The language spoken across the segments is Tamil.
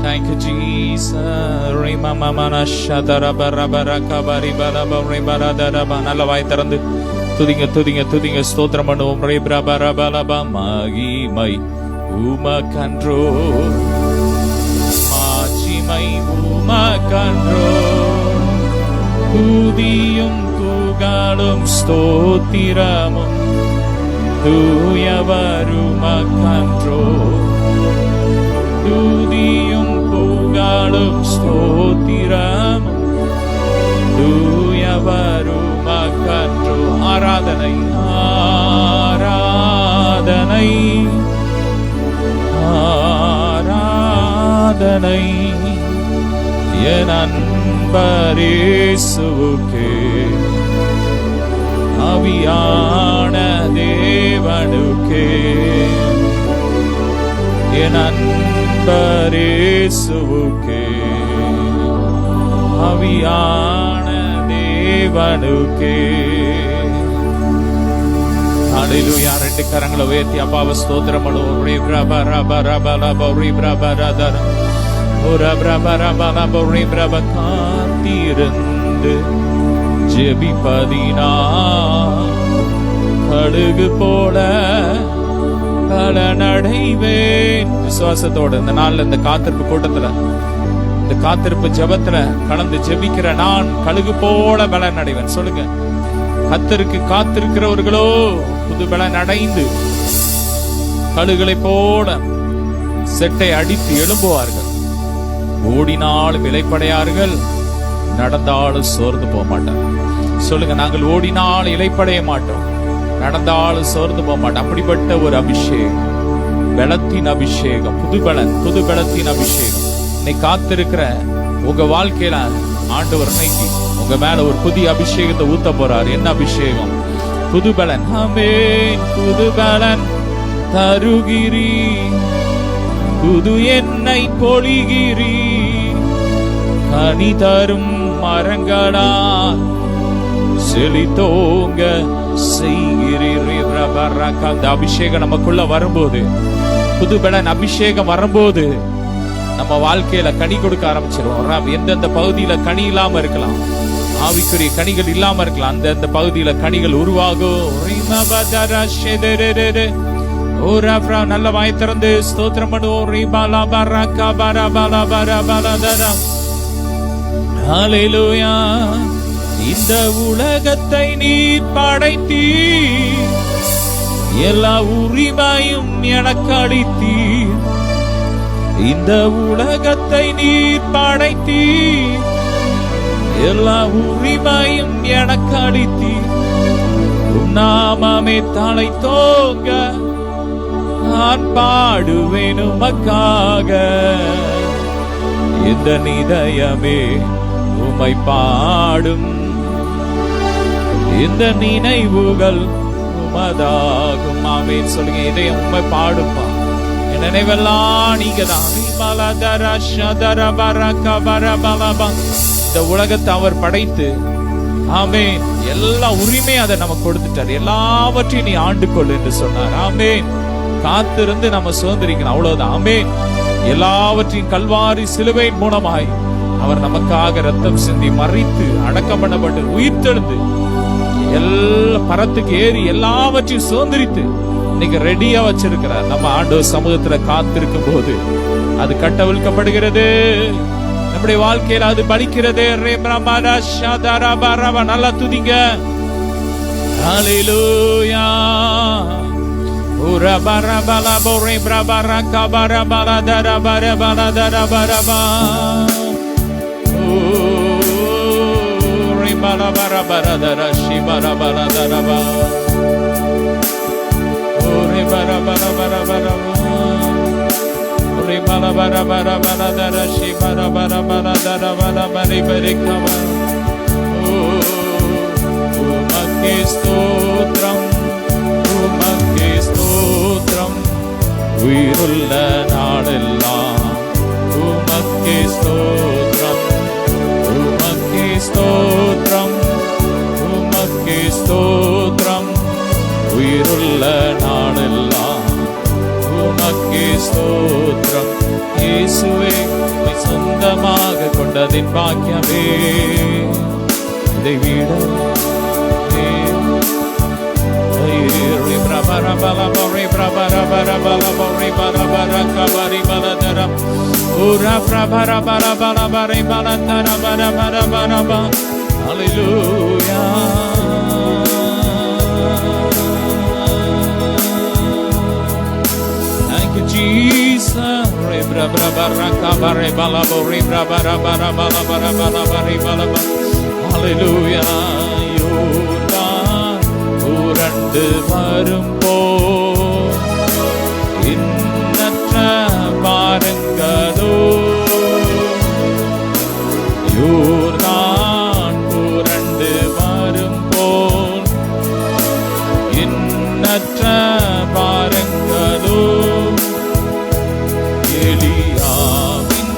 Thank you, Jesus. நல்ல வாய் திறந்து துதிங்க துதிங்க துதிங்க ஸ்தோத்திரம் பண்ணுவோம். மகிமை உமக்கன்றோ, மாட்சிமை உமக்கன்றோ, துதியும் புகழும் ஸ்தோத்திரமும் தூயவருமக்கன்றோ, துதியும் புகழும் ஸ்தோத்திரமும் தூயவருமக்கன்றோ. ஆராதனை ஆராதனை ஆராதனை என் அன்பரேசுவுக்கே, ஆவியான தேவனுக்கே, என் அன்பரேசுவுக்கே, ஆவியான தேவனுக்கே. ஹல்லேலூயா. ரெண்டு கரங்களை உயர்த்தி அப்பாவை ஸ்தோத்திரம் பண்ணுவோம். காத்திருந்து ஜெபிப்பதினா கழுகு போல பலனடைவேன். விசுவாசத்தோட இந்த நாள்ல, இந்த காத்திருப்பு கூட்டத்துல, இந்த காத்திருப்பு ஜெபத்துல கலந்து ஜெபிக்கிற நான் கழுகு போல பலன் அடைவேன். சொல்லுங்க. கர்த்தருக்கு காத்திருக்கிறவர்களோ புது பலன் அடைந்து கழுகுகளை போல செட்டை அடித்து எழும்புவார்கள். ஓடினாலும் இளைப்படையார்கள், நடந்தாலும் சோர்ந்து போக மாட்டார். சொல்லுங்க. நாங்கள் ஓடினால் இளைப்படைய மாட்டோம், நடந்தாலும் சோர்ந்து போக மாட்டோம். அப்படிப்பட்ட ஒரு அபிஷேகம், பலத்தின் அபிஷேகம், புது பலத்தின் அபிஷேகம் இன்னைக்கு காத்திருக்கிற உங்க வாழ்க்கையில ஆண்டவர் இன்னைக்கு உங்க மேல ஒரு புதிய அபிஷேகத்தை ஊத்த போறார். என்ன அபிஷேகம்? புது பலன். ஆமென். புது பலன் தருகிறீ, புது எண்ணெய் பொழிகிறீ, கனி தரும் மரங்களால் செழித்தோங்க செய்கிறீர். அந்த அபிஷேகம் நமக்குள்ள வரும்போது, புது பலன் அபிஷேகம் வரும்போது நம்ம வாழ்க்கையில கனி கொடுக்க ஆரம்பிச்சிருவோம். எந்தெந்த பகுதியில கனி இல்லாம இருக்கலாம், ஆவிக்குரிய கனிகள் இல்லாம இருக்கலாம், அந்த பகுதியில கனிகள் உருவாகும். நல்ல வாய் திறந்து ஸ்தோத்திரம் பண்ணுவோம். ஹல்லேலூயா. இந்த உலகத்தை நீர் படைத்தீர், எல்லா உரிமையும் எனக்கு அளித்தீர். இந்த உலகத்தை நீர் படைத்தீர், எல்லா உரிமையும் எனக்கு அளித்தீர். நாமமே தலை தோங்க நான் பாடுவேன் உமக்காக. இந்த இதயமே உம்மை பாடும், இந்த நினைவுகள் உமதாகும். ஆமென். சொல்லுங்க. இதயம் உம்மை பாடும்பா, என் நினைவெல்லாம் நீங்கதான். இந்த உலகத்தை அவர் படைத்து, ஆமென், எல்லா உரிமையும் அதை நமக்கு கொடுத்துட்டார். எல்லாவற்றையும் நீ ஆண்டு கொள் என்று சொன்னார். ஆமென். காத்திருந்து நம்ம சுதந்திரிக்கணும், அவ்வளவுதான். ஆமென். எல்லாவற்றையும் கல்வாரி சிலுவையின் மூலமாய் அவர் நமக்காக ரத்தம் சிந்தி மறித்து அடக்கம் பண்ணப்பட்டு உயிர்த்தெழுந்து எல்லா பரத்துக்கு ஏறி எல்லாவற்றையும் சுதந்திரித்து இன்னைக்கு ரெடியா வச்சிருக்கிறார். நம்ம ஆண்டவர் சமூகத்துல காத்திருக்கும் போது அது கட்டவிழ்க்கப்படுகிறது, நம்முடைய வாழ்க்கையில அது பலிக்கிறது. நல்லா துதிங்க. ஹல்லேலூயா. உயிருள்ள நாளெல்லாம் உமக்கே ஸ்தோத்திரம், உமக்கே ஸ்தோத்திரம், உமக்கே ஸ்தோத்திரம். உயிருள்ள நாளெல்லாம் உமக்கே ஸ்தோத்திரம். இயேசு இயேசுவே உம்மை சொந்தமாக கொண்டதின் பாக்கியமே இதை விட Thank you, Jesus. Hallelujah. உரண்டு வரும்போ இன்னற்ற பாருங்களோ யோர்தான் உரண்டு வரும்போல் இன்னற்ற பாருங்களோ எலியாவின்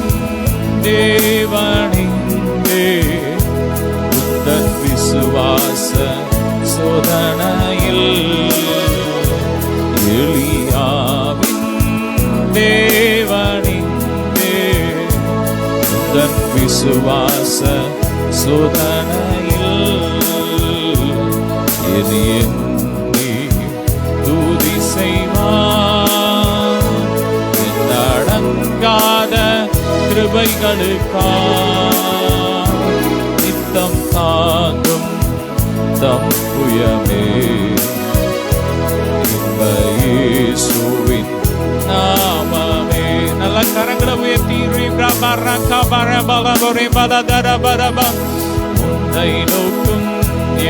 தேவனிங்கே உந்தன் விசுவாச சோதனையில் எலியாவின் தேவனிங்கே உந்தன் விசுவாச சோதனையில் எது எண்ணி துதி செய்வான் அடங்காத கிருபைகளுக்கா நித்தம் தாங்கும் தம் புயமே இன்ப இயேசுவின் நாமமே. நல்ல கரங்களை உயர்த்தி உன்னை நோக்கும்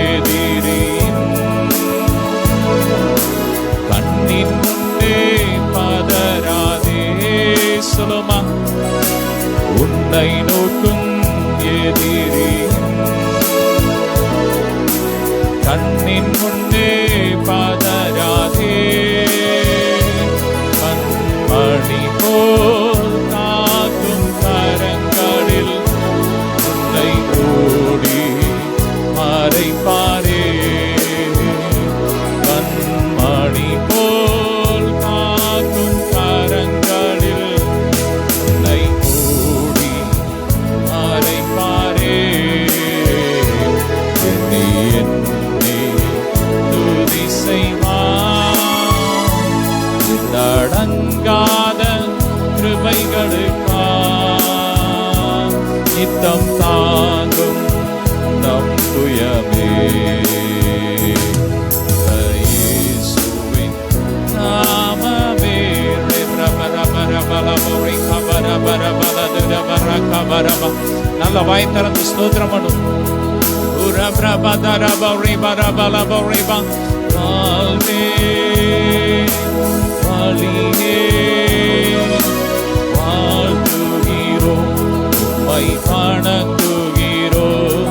எதிரியின் கண்ணின் முன்னே பதறாதே சொல்லுமா. உன்னை நோக்கும் எதிரியின் கண்ணின் முன்னே பதறாதே கண்மணி போல் காக்கும் கரங்களில் உன்னை ஓடி மறைப்பாரே. கண்மணி போல் காக்கும் கரங்களில் உன்னை ஓடி மறைப்பாரே. அடங்காத கிருபைகளுக்கா நித்தம் தாங்கும் நம் துயமே இயேசுவின் நாமமே. நல்ல வாய் திறந்து ஸ்தோத்திரம் பண்ணும். வழியே வாழ்த்துகிறோம் உம்மை வணங்குகிறோம்.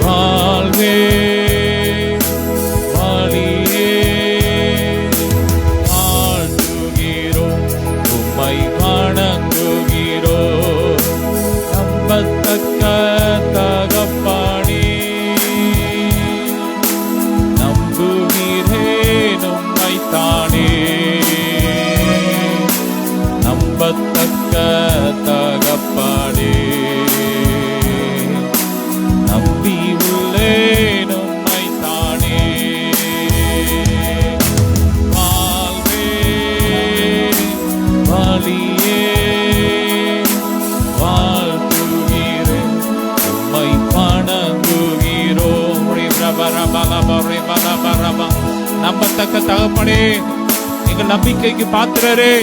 வாழ்வே வழியே வாழ்த்துகிறோம் உம்மை வணங்குகிறோம். நம்பத்தக்க தகப்பனே நம்புகிறேன் உம்மைத்தானே. நம்பத்தக்க தகப்பனே நம்பி உள்ளேன் உம்மைத்தானே. வாழ்வே வழியே வாழ்த்துகிறேன் உம்மை வணங்குகிறோம். நம்பத்தக்க தகப்பனே எங்கள் நம்பிக்கைக்கு பாத்திரரே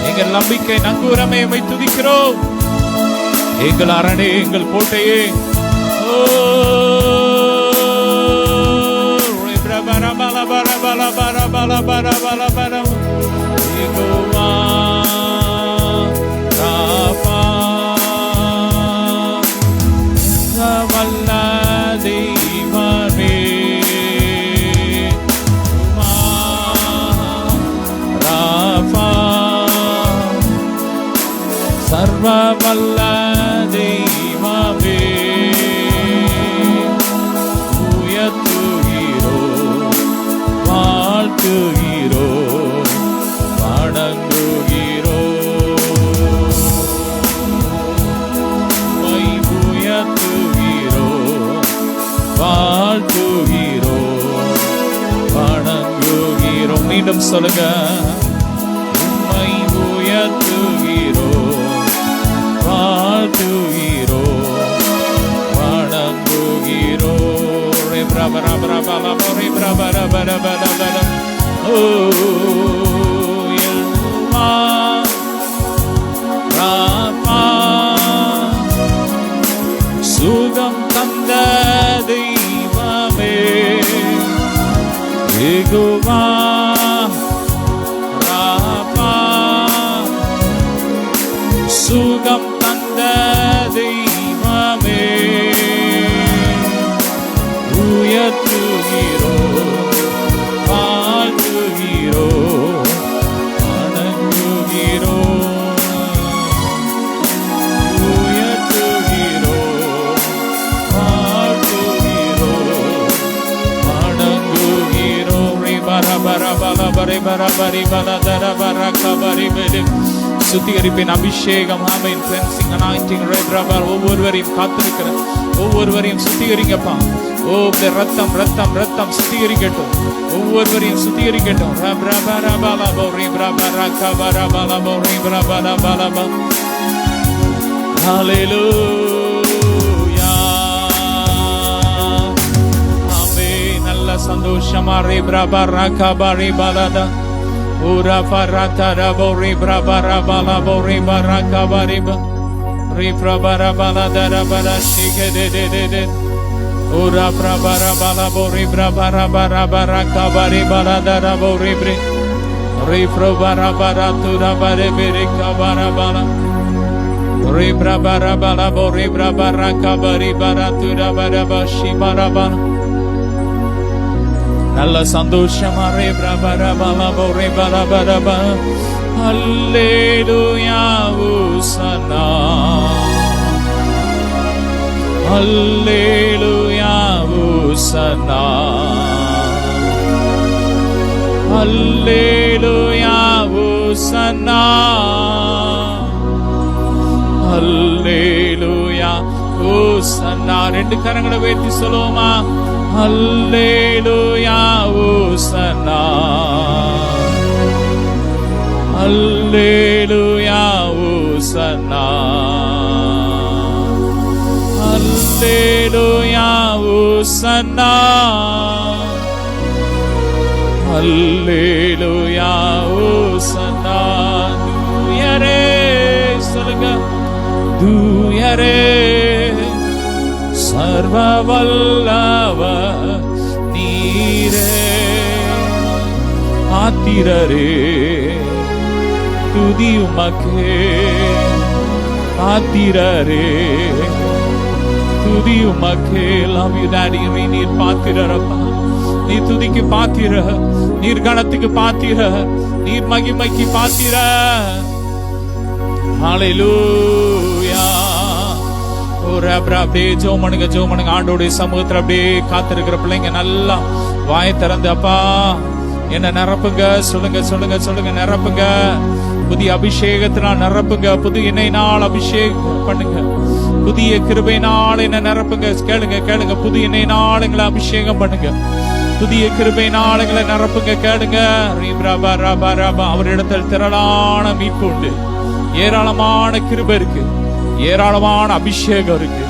எங்கள் நம்பிக்கை நங்கூரமே உம்மை துதிக்கிறோம். எங்கள் அரணே எங்கள் கோட்டையே வல்ல தெய்வமே சர்வ வல்ல தெய்வமே உயர்த்துகிறோ வாழ்த்துகிறோ வணங்குகிறோ. சொல்லுங்க. உம்மை உயர்த்துகிறோம், வாழ்த்துகிறோம், வணங்குகிறோம். ரே பிரபர பிரபல ரே பிரபர பிரபல ஓ எல்மா ராமா சுகம் தந்த தெய்வமே யெகோவா ராமா சுகம் தந்த தெய்வமே உயர்த்துகிறோம், வாழ்த்துகிறோம், வணங்குகிறோம், உயர்த்துகிறோம், வாழ்த்துகிறோம், வணங்குகிறோம். சுத்திகரிப்பின் அபிஷேகம், ஆமென். கிளென்சிங் அனாயிண்டிங் ஒவ்வொருவரையும் காத்திருக்கிற ஒவ்வொருவரையும் சுத்திகரிங்கப்பா. ஓ ரத்தம் ரத்தம் ரத்தம் சுத்திகரிக்கட்டும், ஒவ்வொருவரையும் சுத்திகரிக்கட்டும். ஆமென். நல்ல சந்தோஷமா ரே பிரபரா கபரி பலதா Ura farata rabo re brabara bala bo re baraka bariba re brabara bala dara bara shike de de de de Ura brabara bala bo re brabara bara baraka bari bala dara bo re bre re brabara bara tura bare bere kabara bala re brabara bala bo re brabara kabari bara tura bara bashi bara bala நல்ல சந்தோஷமா ரே பிரபர பலபோ ரே பலபரப அல்லேலூயா உசனா அல்லேலூயா உசனா அல்லேலூயா உசனா அல்லேலூயா உசனா. ரெண்டு கரங்களை உயர்த்தி சொல்லுவோமா? அல்லேலூயா உசனா அல்லேலூயா உசனா அல்லேலூயா உசனா அல்லேலூயா உசனா. தூயரே சொல்லுங்க, தூயரே சர்வ வல்லவர் நீரே பாத்திரரே துதி உமக்கே பாத்திரரே துதி உமக்கே. Love you daddy. நீர் பாத்திரரப்பா, நீர் துதிக்கு பாத்திர, நீர் கணத்துக்கு பாத்திர, நீர் மகிமைக்கு பாத்திர. ஹல்லேலூயா. அப்படியே ஜோமனுங்க ஜோமனுங்க ஆண்டோடைய சமூகத்துல அப்படியே காத்திருக்கிற பிள்ளைங்க நல்லா வாயை திறந்து அப்பா என்ன நிரப்புங்க சொல்லுங்க சொல்லுங்க சொல்லுங்க. நிரப்புங்க, புதிய அபிஷேகத்தினால் நிரப்புங்க, புது எண்ணெயினால் அபிஷேகம் பண்ணுங்க, புதிய கிருபையினால் என்ன நிரப்புங்க. கேளுங்க கேளுங்க, புது எண்ணெயினால் எங்களை அபிஷேகம் பண்ணுங்க, புதிய கிருபையினால் எங்களை நிரப்புங்க. கேளுங்க. அவரிடத்தில் திரளான மீட்பு உண்டு, ஏராளமான கிருபை இருக்கு, ஏராளமான அபிஷேகம் இருக்கு,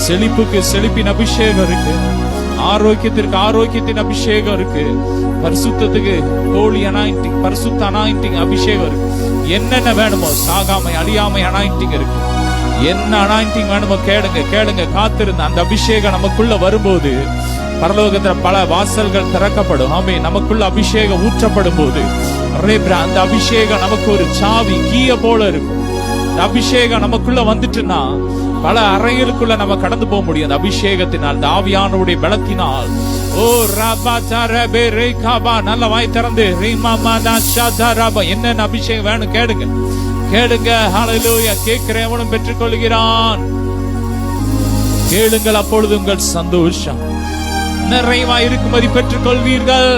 செழிப்புக்கு செழிப்பின் அபிஷேகம் இருக்கு, ஆரோக்கியத்திற்கு ஆரோக்கியத்தின் அபிஷேகம் இருக்கு, பரிசுத்தத்துக்கு ஹோலி அனாயிண்டிங் பரிசுத்த அனாயிண்டிங் அபிஷேகம் இருக்கு. என்னென்ன வேணுமோ சாகாமை அழியாமை அனாயிண்டிங் இருக்கு. என்ன அனாயிண்டிங் வேணுமோ கேளுங்க கேளுங்க. காத்திருந்த அந்த அபிஷேகம் நமக்குள்ள வரும்போது பரலோகத்துல பல வாசல்கள் திறக்கப்படும். ஆமே, நமக்குள்ள அபிஷேகம் ஊற்றப்படும் போது அந்த அபிஷேகம் நமக்கு ஒரு சாவி கீய போல இருக்கும். அபிஷேகம் நமக்குள்ள வந்துட்டுன்னா பல அறைகளுக்குள்ள நம்ம கடந்து போக முடியும். அந்த அபிஷேகத்தினால், அந்த ஆவியானவருடைய பலத்தினால். ஓ ரபா தரபே ரேகாபா. நல்ல வாய் திறந்து என்னென்ன அபிஷேகம் வேணும் கேளுங்க கேளுங்க. ஹல்லேலூயா. கேட்கிறவனும் பெற்றுக்கொள்கிறான். கேளுங்கள், அப்பொழுது உங்கள் சந்தோஷம் நிறைவா இருக்கும்படி பெற்றுக் கொள்வீர்கள்.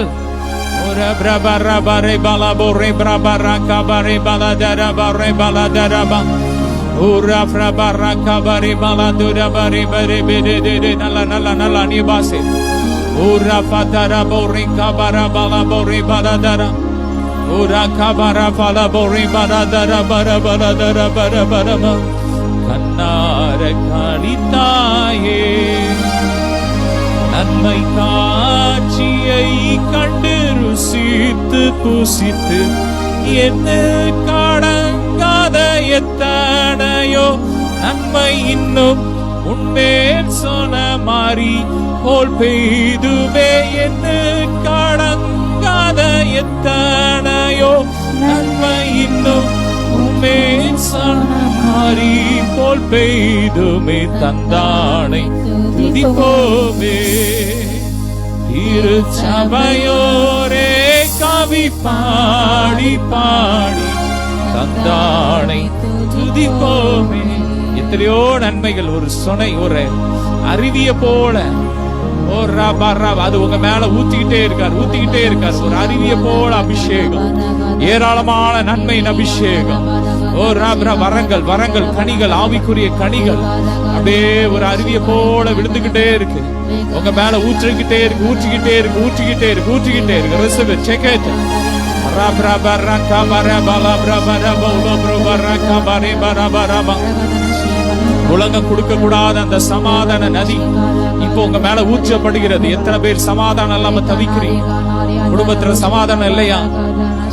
Ura kabara pala bori bara dara bara bara dara bara bara ba. Kannara kalittaye. நன்மை காட்சியை கண்டு ருசித்து புசித்து என்ன கடங்காத எத்தனையோ நன்மை இன்னும் உன்மேல் சொன்ன மாறி போல் பெய்துவே என்ன கடங்காத எத்தனையோ நன்மை இன்னும் உன்மேல் சொன்ன மாறி போல் பெய்துமே தந்தானை துதிப்போமே திருச்சபையோரே கவி பாடி பாடி தந்தானை துதிப்போமே. எத்தனையோ நன்மைகள் ஒரு சொனை ஒரு அருவிய போல அது உங்க மேல ஊத்திக்கிட்டே இருக்கார் ஒரு அருவிய போல அபிஷேகம், ஏராளமான நன்மையின் அபிஷேகம். வரங்கள் வரங்கள் கனிகள், ஆவிக்குரிய கனிகள் அப்படியே ஒரு அருவிய போல விழுந்துகிட்டே இருக்கு, உங்க மேல ஊற்றிக்கிட்டே இருக்கு. உலகம் கொடுக்க கூடாத அந்த சமாதான நதி இப்போ உங்க மேல ஊற்றப்படுகிறது. எத்தனை பேர் சமாதானம் இல்லாம தவிக்கிறீங்க? குடும்பத்துல சமாதானம் இல்லையா?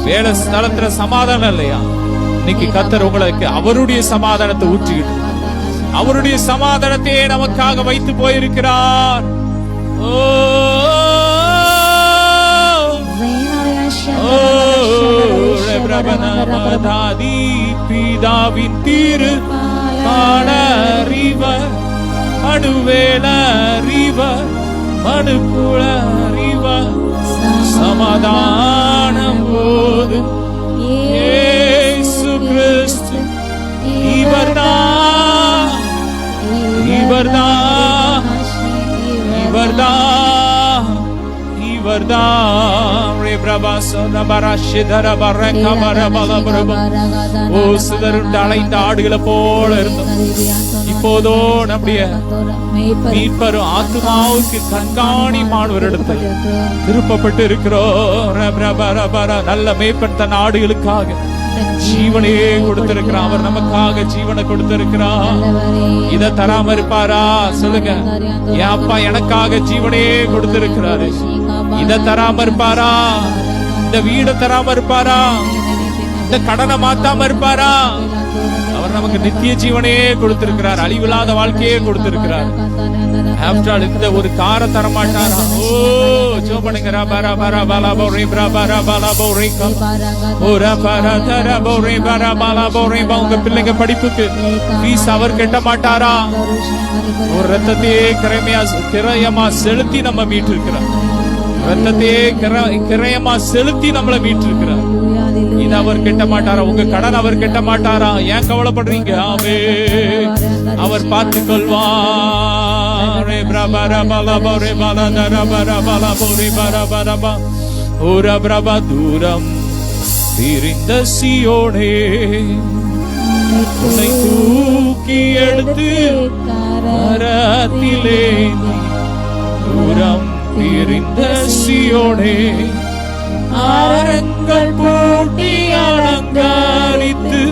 வேலை ஸ்தலத்துல சமாதானம் இல்லையா? இன்னைக்கு கர்த்தர் உங்களுக்கு அவருடைய சமாதானத்தை ஊற்றிக்கிட்டு, அவருடைய சமாதானத்தையே நமக்காக வைத்து போயிருக்கிறார். பிதாவின் தீரு அறிவர் மனுவேலறிவர் மனுக்குளறிவர் சமாதானம் போது இயேசு கிறிஸ்து இவர்தான் அலைந்த ஆடுகளை போல இருந்தோம். இப்போதோ நம்முடைய மீட்பரும் ஆத்துமாவுக்கு கண்காணிமானவரிடத்தில் திருப்பப்பட்டு இருக்கிறோம். நல்ல மேய்ப்பன் தன் ஆடுகளுக்காக ஜீவனையே கொடுத்திருக்கிறார். அவர் நமக்காக ஜீவனை கொடுத்திருக்கிறார். இத தராம இருப்பாரா? சொல்லுங்க. என் அப்பா எனக்காக ஜீவனையே கொடுத்திருக்கிறாரு. இத தராம இருப்பாரா? இந்த வீட தராம இருப்பாரா? இந்த கடனை மாத்தாம இருப்பாரா? அவர் நமக்கு நித்திய ஜீவனையே கொடுத்திருக்கிறார், அழிவில்லாத வாழ்க்கையே கொடுத்திருக்கிறார். இந்த ஒரு காரை தரமாட்டாரா? உங்க பிள்ளைங்க படிப்புக்கு ஃபீஸ் அவர் கட்ட மாட்டாரா? ஒரு ரத்தத்தையே கிரயமா செலுத்தி நம்ம மீட்டு இருக்கிறார். ரத்தத்தையே கிரயமா செலுத்தி நம்மளை மீட்டு இருக்கிறார். இது அவர் கட்ட மாட்டாரா? உங்க கடன் அவர் கட்ட மாட்டாரா? ஏன் கவலைப்படுறீங்க? அவர் பார்த்து கொள்வார். தூரம் பிரிந்த சியோனே உன்னை தூக்கி எடுத்து கரத்திலே, தூரம் பிரிந்த சியோனே ஆரங்கள் பூட்டி அலங்கரித்து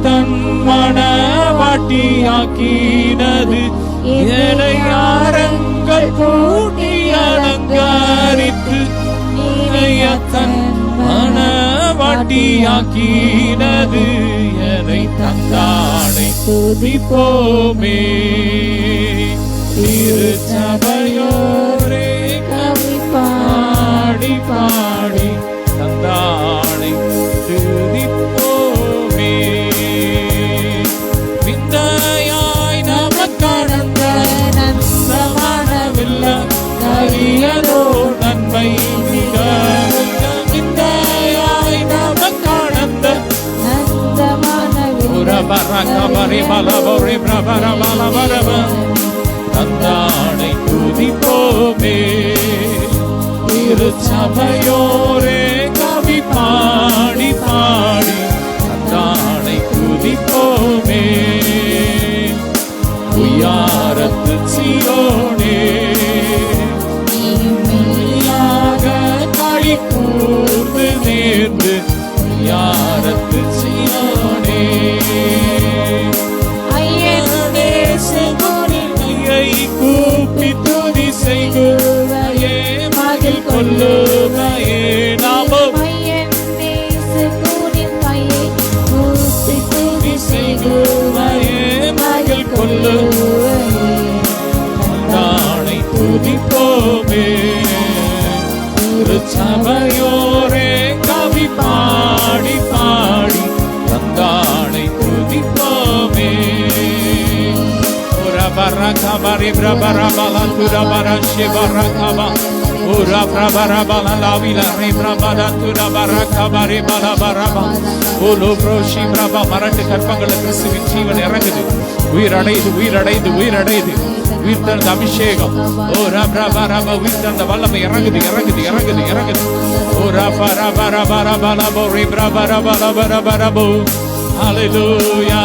தன் மணவாட்டியாக்கினது. ஆரங்கள் பூட்டி அலங்கரித்து தன் மணவாட்டியாக்கினது. என்னை தந்தானை துதிப்போமே. திருச்சபையோரே கவி பாடி பாடி தந்தானை துதிப்போமே. விந்தையாய் நமக்கானந்த நன்சமானவில்லை கரியதோ நன்மை மிக. விந்தையாய் நமக்கானந்த தந்தானை துதிப்போமே. திருச்சபையோரே கவி பாடி பாடி தந்தானை துதிப்போமே. உயாரத்து சீயோனே களி கூர்ந்து மகிழ்வையே மகிழ் கொள்ளுவையே தானை துதிப்போமே சபையோரே கவி பாடி பாடி தந்தானை துதிப்போமே Barakamari Brabarabala Turabara Shibarakaba Ura Brabarabala Lavila Rebrabada Turabarakabari Balabaraba Ulu Proshi Braba Marate Karpangala Kristuvin Jeevan இறங்குது உயிரடைது உயிரடைது உயிரடைது உயிர்த்தெழுந்த அபிஷேகம் ஓரா பிரபரப உயிர்த்தெழுந்த வல்லமை இறங்குது இறங்குது இறங்குது இறங்குது ஓரா பரபரபரபலபோ ரிப்ரபரபலபரபரபோ ஹல்லேலூயா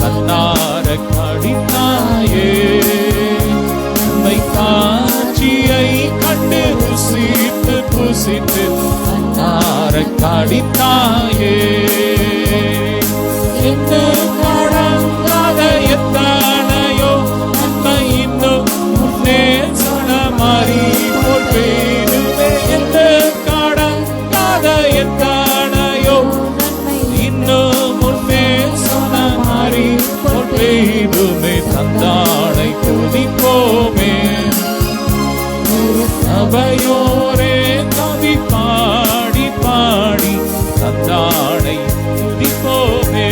கண்ணார கடித்தாயே உம்மை காட்சியை கண்டு ருசித்து புசித்து கண்ணார கடித்தாயே எந்த கடங்காத எத்தனையோ நன்மை இன்னும் முன்னே சொன்ன மாறி போல் வேணுமே எந்த கடங்காத எத்தனையோ இன்னும் முன்னே சொன்ன மாறி போல் வேணுமே தந்தானை துதிப்போமே சபையோரே கவி பாடி பாடி தந்தானை துதிப்போமே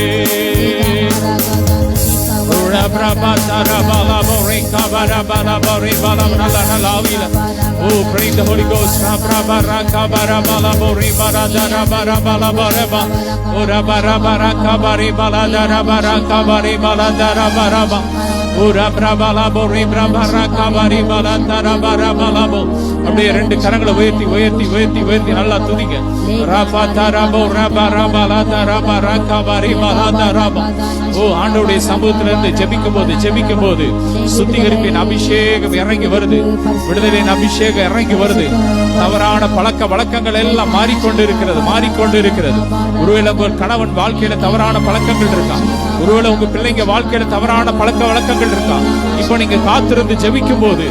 Oh, bring the Holy Ghost. அப்படியே ரெண்டு கரங்களை உயர்த்தி உயர்த்தி உயர்த்தி உயர்த்தி நல்லா துதிங்க. ஓ, ஆண்டவருடைய சமூகத்திலிருந்து ஜெபிக்கும் போது சுத்திகரிப்பின் அபிஷேகம் இறங்கி வருது, விடுதலின் அபிஷேகம் இறங்கி வருது. தவறான பழக்க வழக்கங்கள் எல்லாம் மாறிக்கொண்டு இருக்கிறது. ஒருவேளை உங்க கணவன் வாழ்க்கையில தவறான பழக்கங்கள் இருக்கா, ஒருவேளை உங்க பிள்ளைங்க வாழ்க்கையில தவறான பழக்க வழக்கங்கள் இருக்கா, இப்ப நீங்க காத்திருந்து ஜெபிக்கும் போது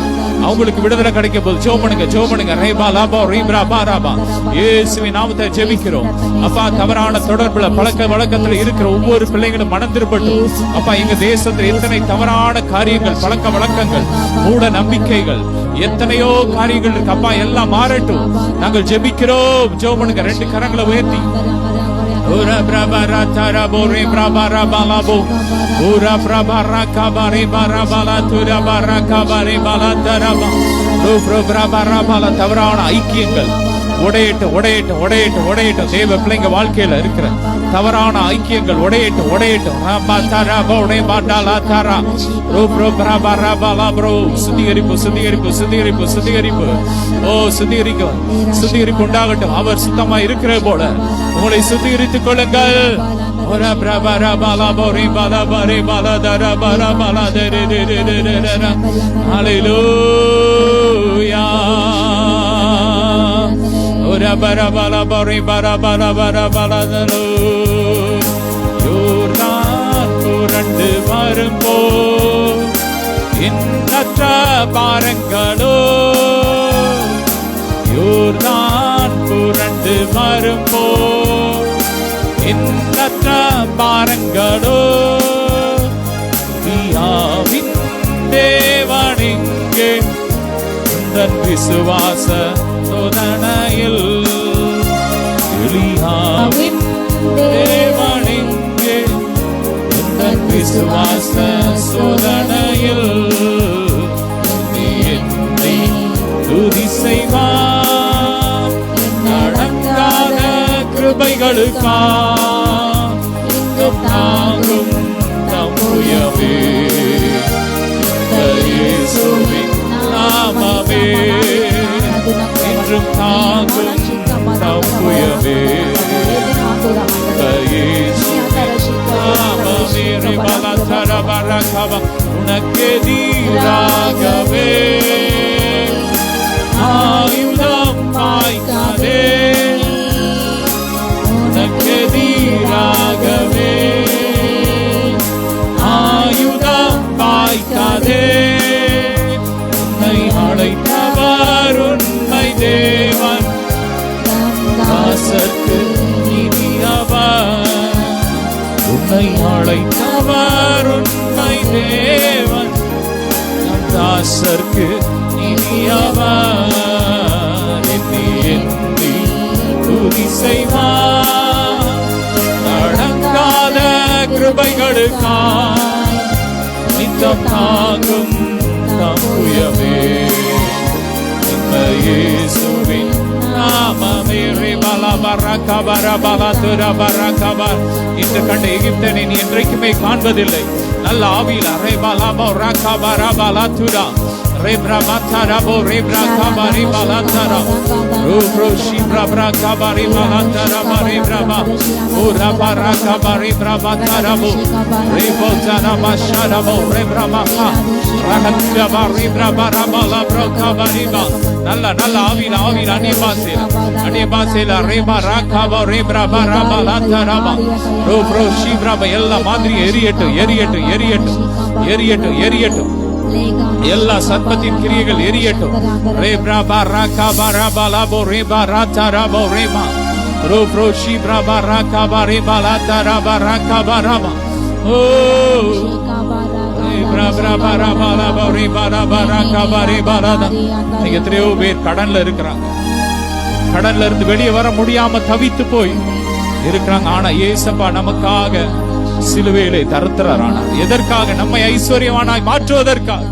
அவங்களுக்கு விடுதலை கிடைக்கும் போது ஜெபம் பண்ணுங்க. ரேபா லாபா ரீப்ரா பாராபா இயேசுவின் நாமத்தை ஜெபிக்கிறோம். அப்பா, தவறான தொடர்புல பழக்க வழக்கத்துல இருக்கிற ஒவ்வொரு பிள்ளைகளும் மனம் திரும்பட்டும். அப்பா, எங்க தேசத்துல எத்தனை தவறான காரியங்கள், பழக்க வழக்கங்கள், மூட நம்பிக்கைகள், எத்தனையோ காரியங்கள் இருக்கு. அப்பா, எல்லாம் மாறட்டும். நாங்கள் ஜெபிக்கிறோம். ஜெபம் பண்ணுங்க. ரெண்டு கரங்களை உயர்த்தி Ura brabara tarabo re brabara balabo Ura brabara kabare barabala tura baraka bare bala taraba Ura brabara bala தவறான ஐக்கியங்கள் உடையட்டும். தேவ பிள்ளைங்க வாழ்க்கையில இருக்கிற தவறான ஐக்கியங்கள் உடையட்டும். சுத்திகரிப்பு உண்டாகட்டும். அவர் சுத்தமா இருக்கிற போல உங்களை சுத்திகரித்துக் கொள்ளுங்கள். Hallelujah. யோர்தான் புரண்டு வரும்போ எண்ணற்ற பாரங்களோ யோர்தான் புரண்டு வரும்போ எண்ணற்ற பாரங்களோ பியாவின் தேவனிங்கே தன் விசுவாச சோதனையில் எலியாவின் தேவனிங்கே தன் விசுவாச சோதனையில் நீ என்னை துதி செய்வார் நடக்காத கிருபைகளுக்கா தாங்கும் தம்முயவே இயேசுவின் நாமமே என்றும் தாங்கும் தம்முயவே உனக்கெதிராகவே ஆயுதம் பாய்க்காதே உனக்கெதிராகவே ஆயுதம் பாய்க்காதே உன்னை அழைத்தவர் உண்மை அழைத்தவர் உண்மை தேவன், நம் தாசர்க்கு இனியவர். எண்ணி துதி செய்வார், அடங்காத கிருபைகளுக்காய் நித்தம் தாங்கும் தம்புயமே. இயேசுவின் நாமமே. இன்று கண்ட எகிப்தனை நீ என்றைக்குமே காண்பதில்லை. நல்ல ஆவியில் அரேபாலாபோ ராகாபாராபாலாதுரா Rebra Matarabo, Rebra Kabari Balatara, Rubro Shibra Kabari Balatara, Rebraba, Urabara Kabari Brabatarabo, Rebotana Masharabo, Rebra Maka, Rahataba, Rebra Barabala, Brokabariba, Nalla, Avila, Anibasela, Reba Rakaba, Rebra Barabalantaraba, Rubro Shibra, Ella Madri, Erieto. எல்லா சர்ப்பத்தின் கிரியைகள் எரியட்டும். ரேப்ரா பராகா பராபலாபோ ரேபா ராதாராபோ ரேபா ரோப்ரோ ஷிப்ரா பராகா பரேபா லாதாராபா ராகா பராபா. ஓ ரேப்ரா பராபலாபோ ரேபா ராகா பரேபா லாதா. எத்தனையோ பேர் கடன்ல இருக்கிறாங்க. கடன்ல இருந்து வெளியே வர முடியாம தவித்து போய் இருக்கிறாங்க. ஆனா ஏசப்பா நமக்காக சிலுவையிலே தருத்தரானார். எதற்காக? நம்மை ஐஸ்வர்யவானாய் மாற்றுவதற்காக,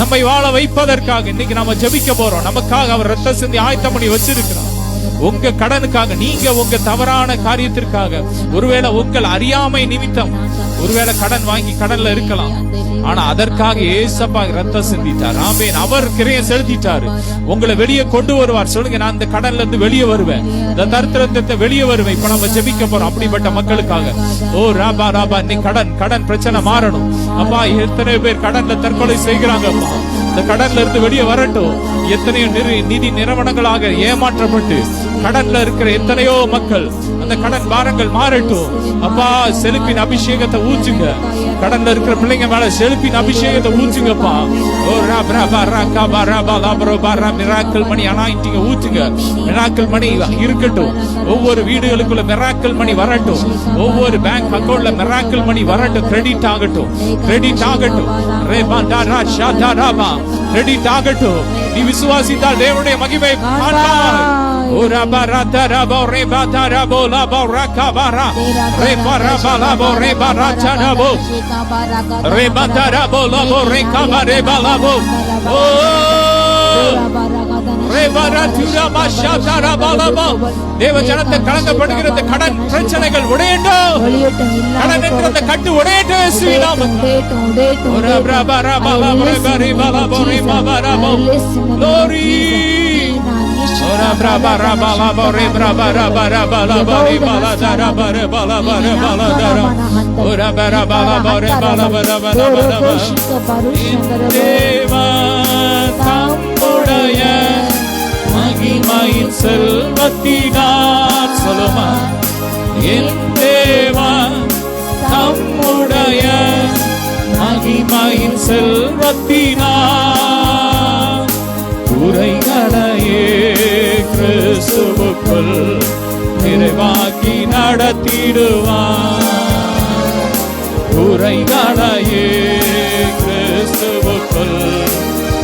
நம்மை வாழ வைப்பதற்காக. இன்னைக்கு நாம ஜெபிக்க போறோம். நமக்காக அவர் ரத்த சிந்தி ஆயத்தம் பண்ணி வச்சிருக்கிறார். உங்க கடனுக்காக, நீங்க உங்க தவறான காரியத்திற்காக, ஒருவேளை உங்கள் அறியாமை நிமித்தம் ஒருவேளை கடன் வாங்கி கடன்ல இருக்கலாம். ஆனா அதற்காக ஏசப்பா ரத்தம் சிந்திட்டார். ஆமென். அவர் கிரையை செலுத்திட்டாரு. உங்களை வெளியே கொண்டு வருவார். சொல்லுங்க, நான் இந்த கடன்ல இருந்து வெளியே வருவேன், இந்த தரித்திரத்தை வெளியே வருவேன். இப்ப நம்ம ஜெபிக்க போறோம் அப்படிப்பட்ட மக்களுக்காக. ஓ ராபா ராபா, இன்னைக்கு கடன் பிரச்சனை மாறணும். அப்பா, எத்தனை பேர் கடன்ல தற்கொலை செய்கிறாங்க. இந்த கடன்ல இருந்து வெளியே வரட்டும். எத்தனையோ நிதி நிறுவனங்களாக ஏமாற்றப்பட்டு கடன்ல இருக்கிற எத்தனையோ மக்கள், அந்த கடன் பாரங்கள் மாறட்டும். அப்பா, செலுப்பின் அபிஷேகத்தை ஊற்றுங்க. கடன்ல இருக்கிற பிள்ளைங்க மேல செலுப்பின் அபிஷேகத்தை ஊற்றுங்கப்பா. ஓ ராபா ராகா பராபா லாபரோ பாரா மிராக்கிள் மணி அனாயிண்டிங்க ஊற்றுங்க. மிராக்கிள் மணி இருக்கட்டும். ஒவ்வொரு வீடுகளுக்குள்ள மிராக்கிள் மணி வரட்டும். ஒவ்வொரு பேங்க் அக்கவுண்ட்ல மிராக்கிள் மணி வரட்டும். கிரெடிட் ஆகட்டும். ரேபா டாரா ஷாதா ராபா கிரெடிட் ஆகட்டும். நீ விசுவாசித்தால் தேவனுடைய மகிமை காண்பாய். ஓ ராபா ராதா ராபா ரேபா தாராபோ லாபா ராகாபாரா ரேபா ராபா லாபோ ரேபா ராச்சா ராபோ ரேபா தாராபோ லாபோ ரேகாபா ரேபா லாபோ. ஓ ரேபா ராதுரா மாஷாதா ராபா லாபோ. தேவ ஜனத்தை கலங்கப்படுகிற கடன் பிரச்சனைகள் உடையட்டும். கடன் என்கிற அந்த கட்டு உடையட்டும் இயேசுவின் நாமத்தில். ஓ ராபா ராபா லாபோ ரேபா ரேபா லாபோ ரேபா ராபோ. glory. Ora braba raba la bore braba raba raba la bore bala dara bare bala bare bala dara. Ora braba la bore bala bara bara bara. Deva தம்முடைய மகிமையின் செல்வத்தினார் சொல்லுமா. என் தேவா தம்முடைய மகிமையின் செல்வத்தினார் குறைகளையே கிறிஸ்துவுக்குள் நிறைவாக்கி நடத்திடுவார். குறைகளையே கிறிஸ்துவுக்குள்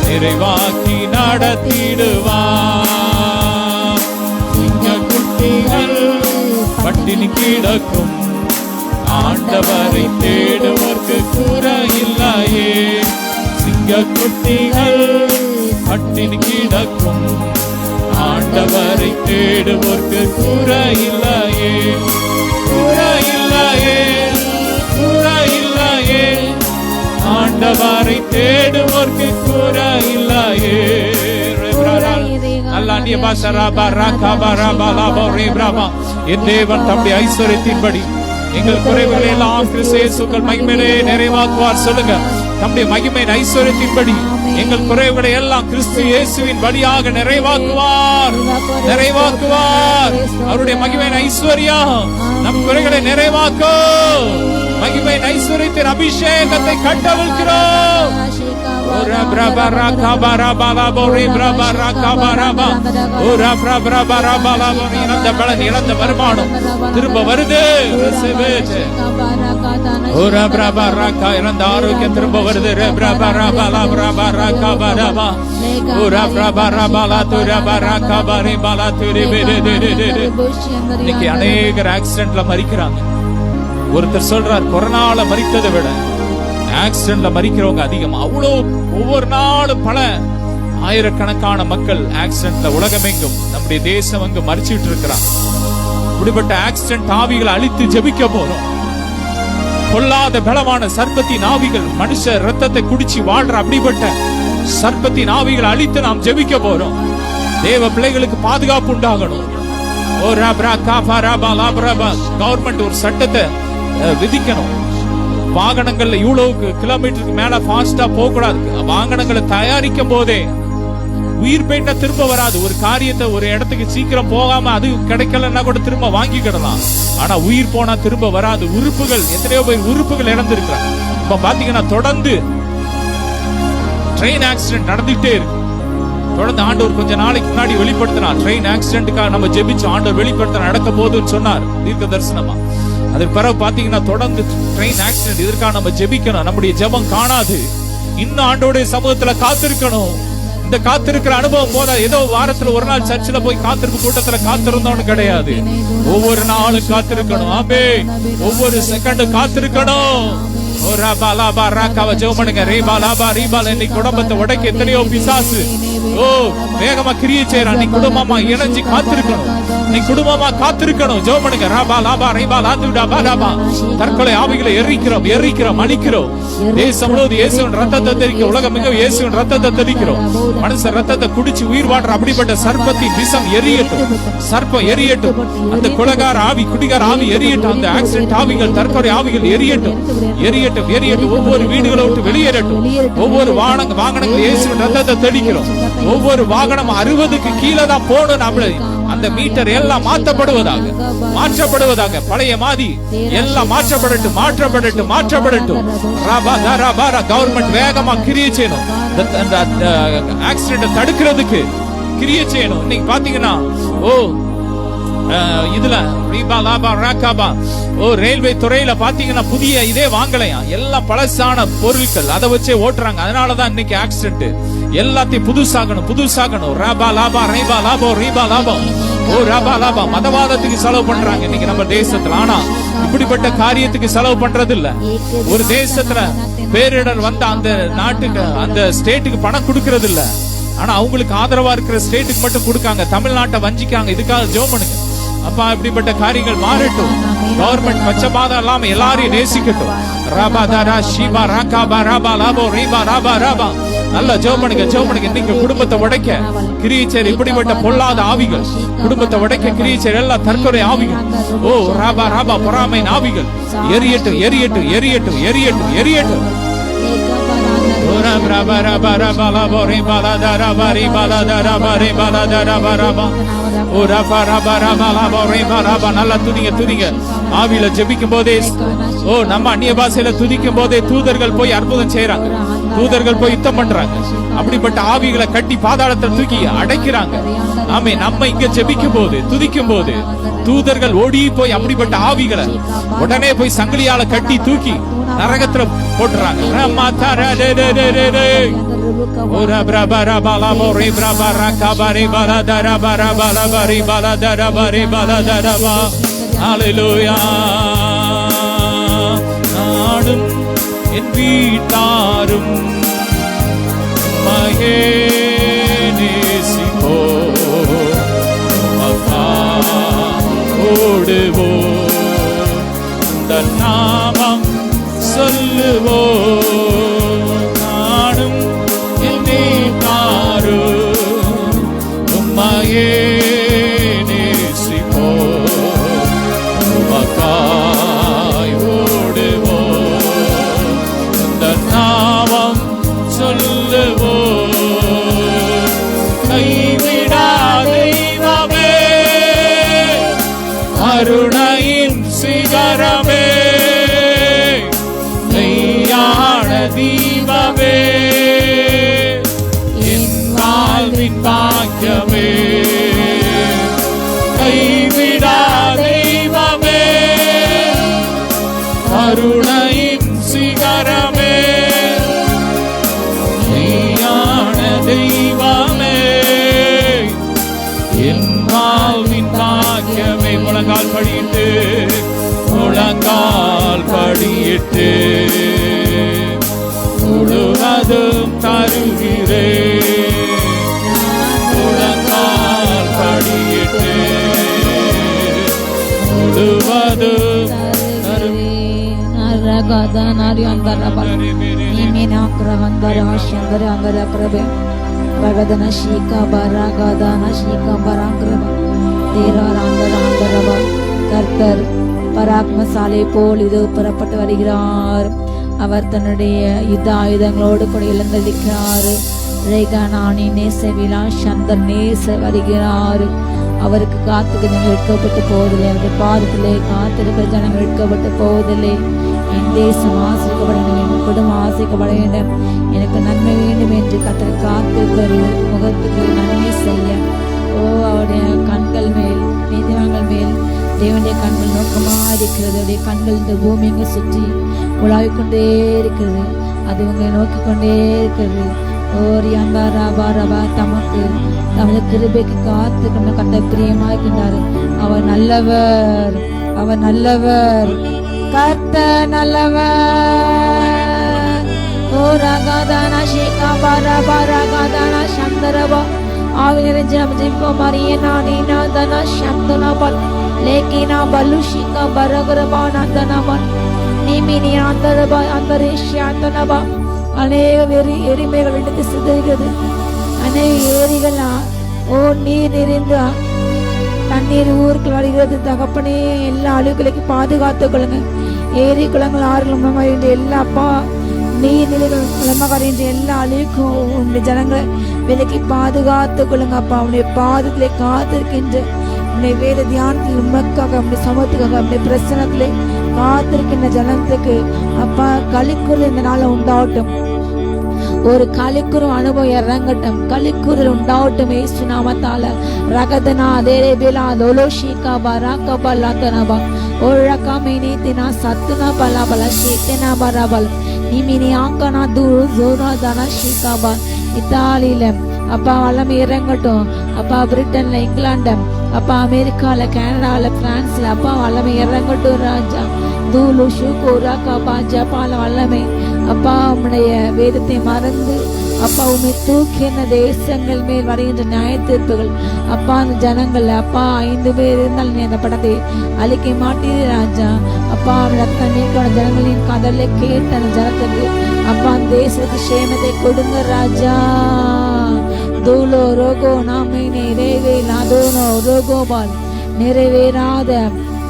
நிறைவாக்கி நடத்திடுவார். சிங்கக்குட்டிகள் பட்டினி கிடக்கும், ஆண்டவரை தேடுவோர்க்கு குறையில்லையே. சிங்கக்குட்டிகள் பட்டினி கிடக்கும், ஆண்டவரை தேடுவோர்க்கு குறையில்லையே. ஆண்டவரை தேடுவோர்க்கு குறையில்லையே. என் தேவன் தம்முடைய ஐஸ்வர்யத்தின்படி எங்கள் குறைவுகளை எல்லாம் கிறிஸ்து இயேசுவுக்குள் மகிமையிலே நிறைவாக்குவார். சொல்லுங்க, தம்முடைய மகிமையின் ஐஸ்வர்யத்தின்படி எங்கள் குறைவுகளை எல்லாம் கிறிஸ்து இயேசுவின் வழியாக நிறைவாக்குவார். அவருடைய மகிமையின் ஐஸ்வர்யம் நம் குறைகளை நிறைவாக்கும். மகிமையின் ஐஸ்வர்யத்தின் அபிஷேகத்தை கட்டவிழ்கிறோம். ora brabara kabara bala bori brabara kabaraba ora brabara bala bori இழந்த பலன் இழந்த வருமானம் திரும்ப வருது ora brabara ka இழந்த ஆரோக்கியம் திரும்ப வருது brabara bala brabara kabaraba ora brabara bala tura baraka bari bala turi இன்னைக்கு அநேகர் ஆக்சிடென்ட்ல மரிக்கிறாங்க. ஒருத்தர் சொல்றார் கொரோனால மரித்ததை விட ஆக்சிடென்ட்ல மரிக்கிறவங்க அதிகம். அவ்வளோ ஒவ்வொரு நாளும் பல ஆயிரக்கணக்கான மக்கள் ஆக்சிடென்ட்ல உலகமெங்கும் நம்முடைய தேசம் அங்கு மரிச்சிட்டு இருக்கிறாங்க. இப்படிப்பட்ட ஆக்சிடென்ட் ஆவிகளை அழித்து ஜெபிக்க போறோம். கொல்லாத பலமான சர்ப்பத்தின் ஆவிகள் மனுஷ ரத்தத்தை குடிச்சு வாழ்ற அப்படிப்பட்ட சர்ப்பத்தின் ஆவிகளை அழித்து நாம் ஜெபிக்க போறோம். தேவ பிள்ளைகளுக்கு பாதுகாப்பு உண்டாகணும். கவர்மெண்ட் ஒரு சட்டத்தை விதிக்கணும். வாகனங்கள்ல இவ்வளவு கிலோமீட்டருக்கு மேல ஃபாஸ்டா போக கூடாது. வாகனங்களை தயாரிக்கும் போதே உயிர் போயிட்டா திரும்ப வராது. ஒரு காரியத்தை ஒரு இடத்துக்கு சீக்கிரம் போகாம அது கிடைக்கலன்னா கூட திரும்ப வாங்கிக்கிடலாம். ஆனா உயிர் போனா திரும்ப வராது. உறுப்புகள் எத்தனையோ பேர் உறுப்புகள் இழந்திருக்கிறாங்க. இப்ப பாத்தீங்கன்னா தொடர்ந்து ட்ரெயின் ஆக்சிடென்ட் நடந்துட்டே இருக்கு. தொடர்ந்து ஆண்டவர் கொஞ்ச நாளைக்கு முன்னாடி வெளிப்படுத்தினார். ட்ரெயின் ஆக்சிடென்ட்டுக்காக நம்ம ஜெபிச்சு ஆண்டவர் வெளிப்படுத்த நடக்க போகுதுன்னு சொன்னார் தீர்க்க தரிசனமா. அதுக்கு பிறகு பாத்தீங்கன்னா தொடர்ந்து ட்ரெயின் ஆக்சிடென்ட் இதற்காக நம்ம ஜெபிக்கணும். நம்முடைய ஜெபம் காணாது. இன்னும் ஆண்டவருடைய சமூகத்துல காத்திருக்கணும். இந்த காத்திருக்கிற அனுபவம் போதா. ஏதோ வாரத்துல ஒரு நாள் சர்ச்சில் போய் காத்திருப்பு கூட்டத்துல காத்திருந்தோம்னு கிடையாது. ஒவ்வொரு நாளும் காத்திருக்கணும். ஆமென். ஒவ்வொரு செகண்டும் காத்திருக்கணும். குடும்பத்தை உடைக்க எத்தனையோ பிசாசு வேகமா கிரியை செய்யறான். நீ குடும்பமா இணைஞ்சு காத்திருக்கணும். நீ குடும்பமா காத்திருக்கணும். ஜெபமனுங்க ராபா லாபா ரைபா லாதுடா பாடாபா. தற்கொலை ஆவிகளை எரிக்கிறோம் அழிக்கிறோம். தேசம் முழுவதும் இயேசுவின் ரத்தத்தை தெளிக்கிறோம். உலகம் மிக இயேசுவின் ரத்தத்தை தெளிக்கிறோம். மனுஷ ரத்தத்தை குடிச்சு உயிர் வாழ்ற அப்படிப்பட்ட சர்ப்பத்தின் விஷம் எரியட்டும். சர்ப்பம் எரியட்டும். அந்த கொலைகார ஆவி குடிகார ஆவி எரியட்டும். அந்த ஆக்சிடென்ட் ஆவிகள் தற்கொலை ஆவிகள் எரியட்டும். ஒவ்வொரு வீடுகளை விட்டு வெளியேறட்டும். ஒவ்வொரு வாகனங்கள் இயேசுவின் ரத்தத்தை தெளிக்கிறோம். ஒவ்வொரு வாகனம் 60க்கு கீழே தான் போகணும். நம்மள அந்த மீட்டர் எல்லாம் மாற்றப்படுவதாக பழைய மாதிரி எல்லாம் மாற்றப்படட்டும். கவர்மெண்ட் வேகமா கிரியை செய்யணும். ஆக்சிடென்ட் தடுக்கிறதுக்கு கிரியை செய்யணும். இன்னைக்கு பாத்தீங்கன்னா இதுல ரயில்வே துறையில பாத்தீங்கன்னா புதிய இதே வாங்கலையா. எல்லாம் பழசான பொருட்கள் அதை வச்சே ஓட்டுறாங்க. அதனாலதான் இன்னைக்கு ஆக்சிடென்ட். எல்லாத்தையும் புதுசாகணும். ராபா லாபா ரைபா லாபோ ரீபா லாபம். ராபா லாபா மதவாதத்துக்கு செலவு பண்றாங்க இன்னைக்கு நம்ம தேசத்துல. ஆனா இப்படிப்பட்ட காரியத்துக்கு செலவு பண்றது இல்ல. ஒரு தேசத்துல பேரிடர் வந்த அந்த நாட்டுக்கு அந்த ஸ்டேட்டுக்கு பணம் கொடுக்கறது இல்ல. ஆனா அவங்களுக்கு ஆதரவா இருக்கிற ஸ்டேட்டுக்கு மட்டும் கொடுக்காங்க. தமிழ்நாட்டை வஞ்சிக்காங்க. இதுக்காக ஜெபம் அப்பா இப்படிப்பட்ட காரியங்கள் மாறட்டும். கவர்மெண்ட் பச்சபாதம் இல்லாம எல்லாரையும் நேசிக்கட்டும். ராபா தாரா ஷீபா ராகாபா ராபா லாபோ ரீபா ராபா ராபா. நல்ல ஜெபம் இன்னைக்கு குடும்பத்தை உடைக்க கிரியேச்சர் இப்படிப்பட்ட பொல்லாத ஆவிகள் குடும்பத்தை உடைக்க கிரியேச்சர் எல்லாம் தற்கொலை ஆவிகள் ராபா பொறாமை ஆவிகள் எரியட்டும். நல்லா துதிங்க. ஆவியில ஜெபிக்கும் போதே நம்ம அந்நிய பாஷையில துதிக்கும் போதே தூதர்கள் போய் அற்புதம் செய்யறாங்க. தூதர்கள் போய் யுத்தம் பண்றாங்க. அப்படிப்பட்ட ஆவிகளை கட்டி பாதாளத்தை தூக்கி அடைக்கிறாங்க. ஆமே நம்ம இங்க ஜெபிக்கும் போது துதிக்கும் போது தூதர்கள் ஓடி போய் அப்படிப்பட்ட ஆவிகளை உடனே போய் சங்கிலியால கட்டி தூக்கி நரகத்துல போட்டுறாங்க. நாடும் என் வீட்டாரும் மகே நேசிப்போ ஓடுவோ நாமம் சொல்லுவோ. நானும் என் வீட்டாரும் உம்மையே நேசிப்போ உமக்காய் ஓடுவோ நாமம் சொல்லுவோ. கைவிடாதீவமே கருணையின் சிகரமே மெய்யான தீபமே தெய்வமே, கைவிடா தெய்வமே, கருணையின் சிகரமே, மெய்யான தெய்வமே, என் வாழ்வின் பாக்கியமே. முழங்கால் படியிட்டு, முழங்கால் படியிட்டு முழுவதும் தருகிறேன். முழங்கால் படியிட்டு முழுவதும் கர்த்தர் பராக்மசாலை போல் இது புறப்பட்டு வருகிறார். அவர் தன்னுடைய யுத்த ஆயுதங்களோடு கூட இழந்திருக்கிறார். ரேகானானி நேசவிலா சந்தர் நேச வருகிறார். அவருக்கு காத்துக்கு ஜனங்கள் எடுக்கப்பட்டு போவதில்லை. அவருடைய பாதத்திலே காத்திருக்கிற ஜனங்கள் எடுக்கப்பட்டு போவதில்லை. என் தேசம் ஆசிரிக்கப்பட வேண்டும், என் குடும்பம் ஆசிரிக்கப்பட வேண்டும், எனக்கு நன்மை வேண்டும் என்று கர்த்தர் காத்திருக்கிற முகத்துக்கு நன்மை செய்ய, அவருடைய கண்கள் மேல், நீதிமன்றங்கள் மேல் தேவனுடைய கண்கள் நோக்கமாக இருக்கிறது. அவருடைய கண்கள் இந்த பூமியை சுற்றி உலாவிக்கொண்டே இருக்கிறது. அது உங்களை நோக்கி கொண்டே இருக்கிறது. தமக்கு தமது கிருபைக்கு காத்து கொண்ட கர்த்தர் பிரியமாகின்றார். அவர் நல்லவர், அவர் நல்லவர், கர்த்தர் நல்லவர். ஓ ரகாதானா ஷேகா பாரா பாராகாதானா சந்தரபா ஆவினரை ஜெபிப்போம். மரியனா நீனா தனா சந்தனபல் லேகினா பலுஷிகா பரகரபானா தனபல் நீமினி ஆந்தரபா அந்தரேஷ்யாந்தனபா. அநேக எரிமைகள் எடுத்து சிதறுகிறது. அநேக ஏரிகள் நீர் நிறைந்து தண்ணீர் ஊருக்கு வருகிறது. தகப்பனே, எல்லா அழுகளைக்கு பாதுகாத்துக் கொள்ளுங்க. ஏரி குளங்கள் ஆறுகள் மூலமாக எல்லா அப்பா நீர்நிலைகள் மூலமாக வருகின்ற எல்லா அழுக்கும் உன்னுடைய ஜனங்களை விலக்கி பாதுகாத்துக் கொள்ளுங்க. அப்பா, உன்னுடைய பாதத்திலே காத்திருக்கின்ற உன்னுடைய வேத தியானத்தில் உண்மைக்காக, உன்னுடைய சமத்துக்காக, உன்னுடைய பிரசனத்திலே காத்திருக்கின்ற ஜனத்துக்கு அப்பா களிக்குறல் இந்த நாள உண்டாகட்டும். ஒரு களிக்குறு அனுபவம் இறங்கட்டும். களிக்குறல் உண்டாகட்டும் இயேசு நாமத்தால. ரகதனா தேரேபிலா லோலோஷிகா பராகபா லதனபா ஓரகா மினிதினா சத்துனா பலபல ஷேகனா பரபல் நிமினி ஆங்கனா தூரு ஜோரா தனா ஷிகாபா. இத்தாலியில அப்பா வளம் இறங்கட்டும். அப்பா பிரிட்டன்ல, இங்கிலாந்து, அப்பா அமெரிக்கால, கனடால, பிரான்ஸ்ல அப்பா வல்லமை இறங்கட்டும் ராஜா. தூலு ஷூகோரா கபா ஜப்பால வல்லமை அப்பா உம்முடைய வேதத்தை மறந்து அப்பா உண்மை தூக்கின தேசங்கள் மேல் வருகின்ற நியாய தீர்ப்புகள் அப்பா அந்த ஜனங்கள் அப்பா 5 பேர் இருந்தால் நீ அந்த படத்தை அழிக்க மாட்டீரு ராஜா. அப்பா ரத்தம் நீக்கான ஜனங்களின் கதலை கேட்ட அந்த ஜனத்துக்கு அப்பா அந்த தேசத்துக்கு சேமத்தை கொடுங்க ராஜா. தூலோ ரோகோ நாமே நிறைவே நாதோனோ ரோகோபால் நிறைவேறாத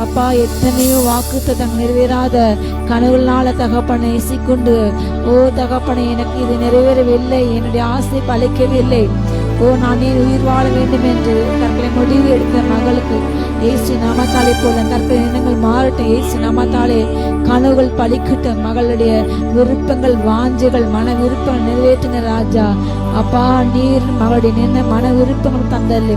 அப்பா எத்தனையோ வாக்குத்தத்தங்கள் நிறைவேறாத கனவுகளால தகப்பனை நேசிக்கொண்டு, ஓ தகப்பனை எனக்கு இது நிறைவேறவில்லை, என்னுடைய ஆசை பழிக்கவில்லை, ஓ நான் உயிர் வாழ வேண்டும் என்று தற்கொலை முடிவு எடுத்த மகளுக்கு இயேசு நாமத்தாலே போல தற்கொலை எண்ணங்கள் மாறட்டும். இயேசு நாமத்தாலே கனவுகள் பழிக்கட்டும். மகளுடைய விருப்பங்கள், வாஞ்சைகள், மன விருப்பங்கள் நிறைவேற்றுங்க ராஜா. அப்பா நீர் மகளுடைய நின்ன மன விருப்பங்கள் தந்தல்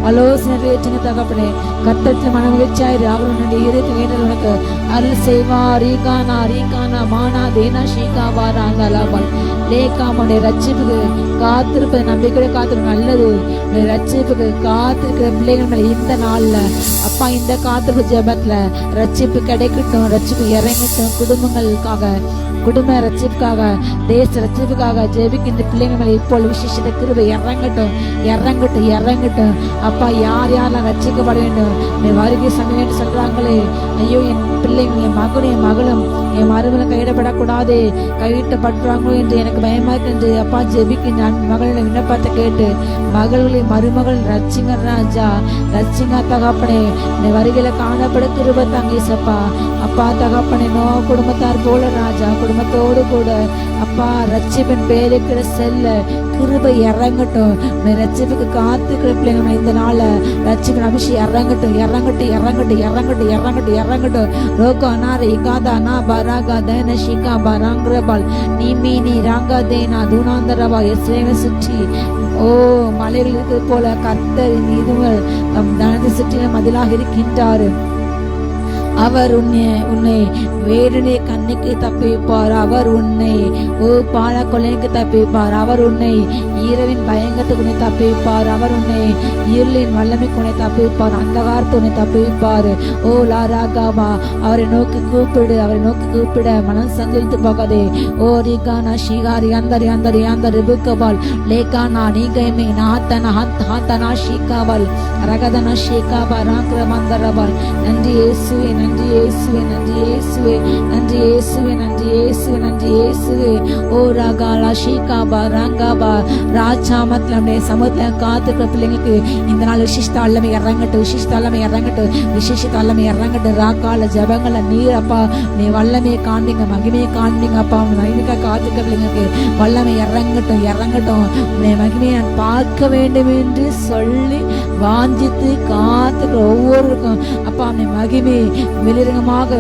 ஆலோசனை நிறைவேற்றுங்க தகப்பனே. கர்த்தத்தில் மன மகிழ்ச்சியாயிரு. அவருடைய இருதயத்தை வேண்டல் உனக்கு அருள் செய்வார். ரீகானா ரீகானா மானா தேனா ஷீகா ராங்காலாபால் லேகாமனுடைய ரட்சிப்புக்கு காத்திருப்பது நம்பிக்கை காத்திருக்க நல்லது. ரட்சிப்புக்கு காத்திருக்கிற பிள்ளைகள் மேல இந்த நாள்ல அப்பா இந்த காத்திருப்பு ஜெபத்துல ரட்சிப்பு கிடைக்கட்டும், ரட்சிப்பு இறங்கட்டும். குடும்பங்களுக்காக, குடும்ப ரட்சிப்புக்காக, தேச ரட்சிப்புக்காக ஜெபிக்கின்ற பிள்ளைகள் மேல இப்போ விசேஷ கிருபை இறங்கட்டும், இறங்கட்டும், இறங்கட்டும். அப்பா யார் யாரெல்லாம் ரட்சிக்கப்பட வேண்டும் வருகை சமயம் சொல்றாங்களே, ஐயோ என் பிள்ளைங்க, என் மகனும் என் மகளும் என் மருமகளும் கையிடப்படக்கூடாது, கையிட்டப்படுறாங்களோ என்று எனக்கு பயமா இருக்கு. அப்பா ஜெபிக்கின்ற மகளின் விண்ணப்பத்தை கேட்டு மகளின் மருமகள் ரட்சிங்க ராஜா, ரட்சிங்க தகப்பனே. இந்த வருகையில காணப்பட கிருபை தாங்க இயேசப்பா. அப்பா தகப்பனே நோ குடும்பத்தார் போல ராஜா குடும்பத்தோடு கூட அப்பா ரட்சிப்பின் பேருக்கிற செல்ல கிருபை இறங்கட்டும். ரட்சிப்புக்கு காத்துக்கிற பிள்ளைங்க இந்த நாள ரட்சிப்பின் அபிஷேகம் இறங்கட்டும், இறங்கட்டும், இறங்கட்டும், இறங்கட்டும், இறங்கட்டும், இறங்கட்டும். ரோகோ அனார இகாதா பராகா தேன ஷிகா பராங்கிரபால் நீமீனி ராங்கா தேனா தூணாந்தரவா எஸ்ரேவை சுற்றி ஓ ஓ மலைகள் இருக்கிறது போல கர்த்தர் இதுவும் தம் தனது சுற்றிலும் மதிலாக இருக்கின்றாரு. அவர் உன்னை வேடனை கண்ணுக்கு தப்பிப்பார். அவர் உன்னை பால கொள்ளைக்கு தப்பிப்பார். அவர் உன்னை இரவின் பயங்கரத்துக்கு உன்னை தப்பிப்பார். அவர் உன்னை இருளின் வல்லமைக்கு உன்னை தப்பிப்பார். அந்தகாரத்தை உன்னை தப்பிப்பார். ஓ லாராகாபா, அவரை நோக்கி கூப்பிடு, அவரை நோக்கி கூப்பிட மனம் சஞ்சரித்து போகாதே. ஓ ரிகானா ஷிகாரி அந்தரி அந்தரி அந்த ரிபுக்கபால் லேகானா நீகைமே நாத்தன ஹாத்தனா ஷிகாபால் ரகதனா ஷிகாபா ராங்கிரமந்தரபால். நன்றி இயேசுவே, நன்றி இயேசுவே, நன்றி இயேசுவே, நன்றி இயேசுவே, நன்றி இயேசுவே, நன்றி இயேசுவே. ஓ ரகாலா ஷீகாபா ரங்காபா ராஜாமத்துல நம்முடைய சமூகத்துல காத்துக்கிற பிள்ளைங்களுக்கு இந்த நாள் விசிஷ்ட வல்லமை இறங்கட்டும், விசிஷ்ட வல்லமை இறங்கட்டும், விசேஷ வல்லமை இறங்கட்டும். ராக்கால ஜபங்கள நீர் அப்பா நீ வல்லமையை காண்பீங்க, மகிமையை காண்பீங்க அப்பா. மகிமைக்கா காத்துக்கிற பிள்ளைங்களுக்கு வல்லமை இறங்கட்டும், இறங்கட்டும். உன்னை மகிமையை நான் பார்க்க வேண்டும் என்று சொல்லி வாஞ்சித்து காத்துக்கிற ஒவ்வொருக்கும் அப்பா அவனை மகிமை வெளிரங்கமாக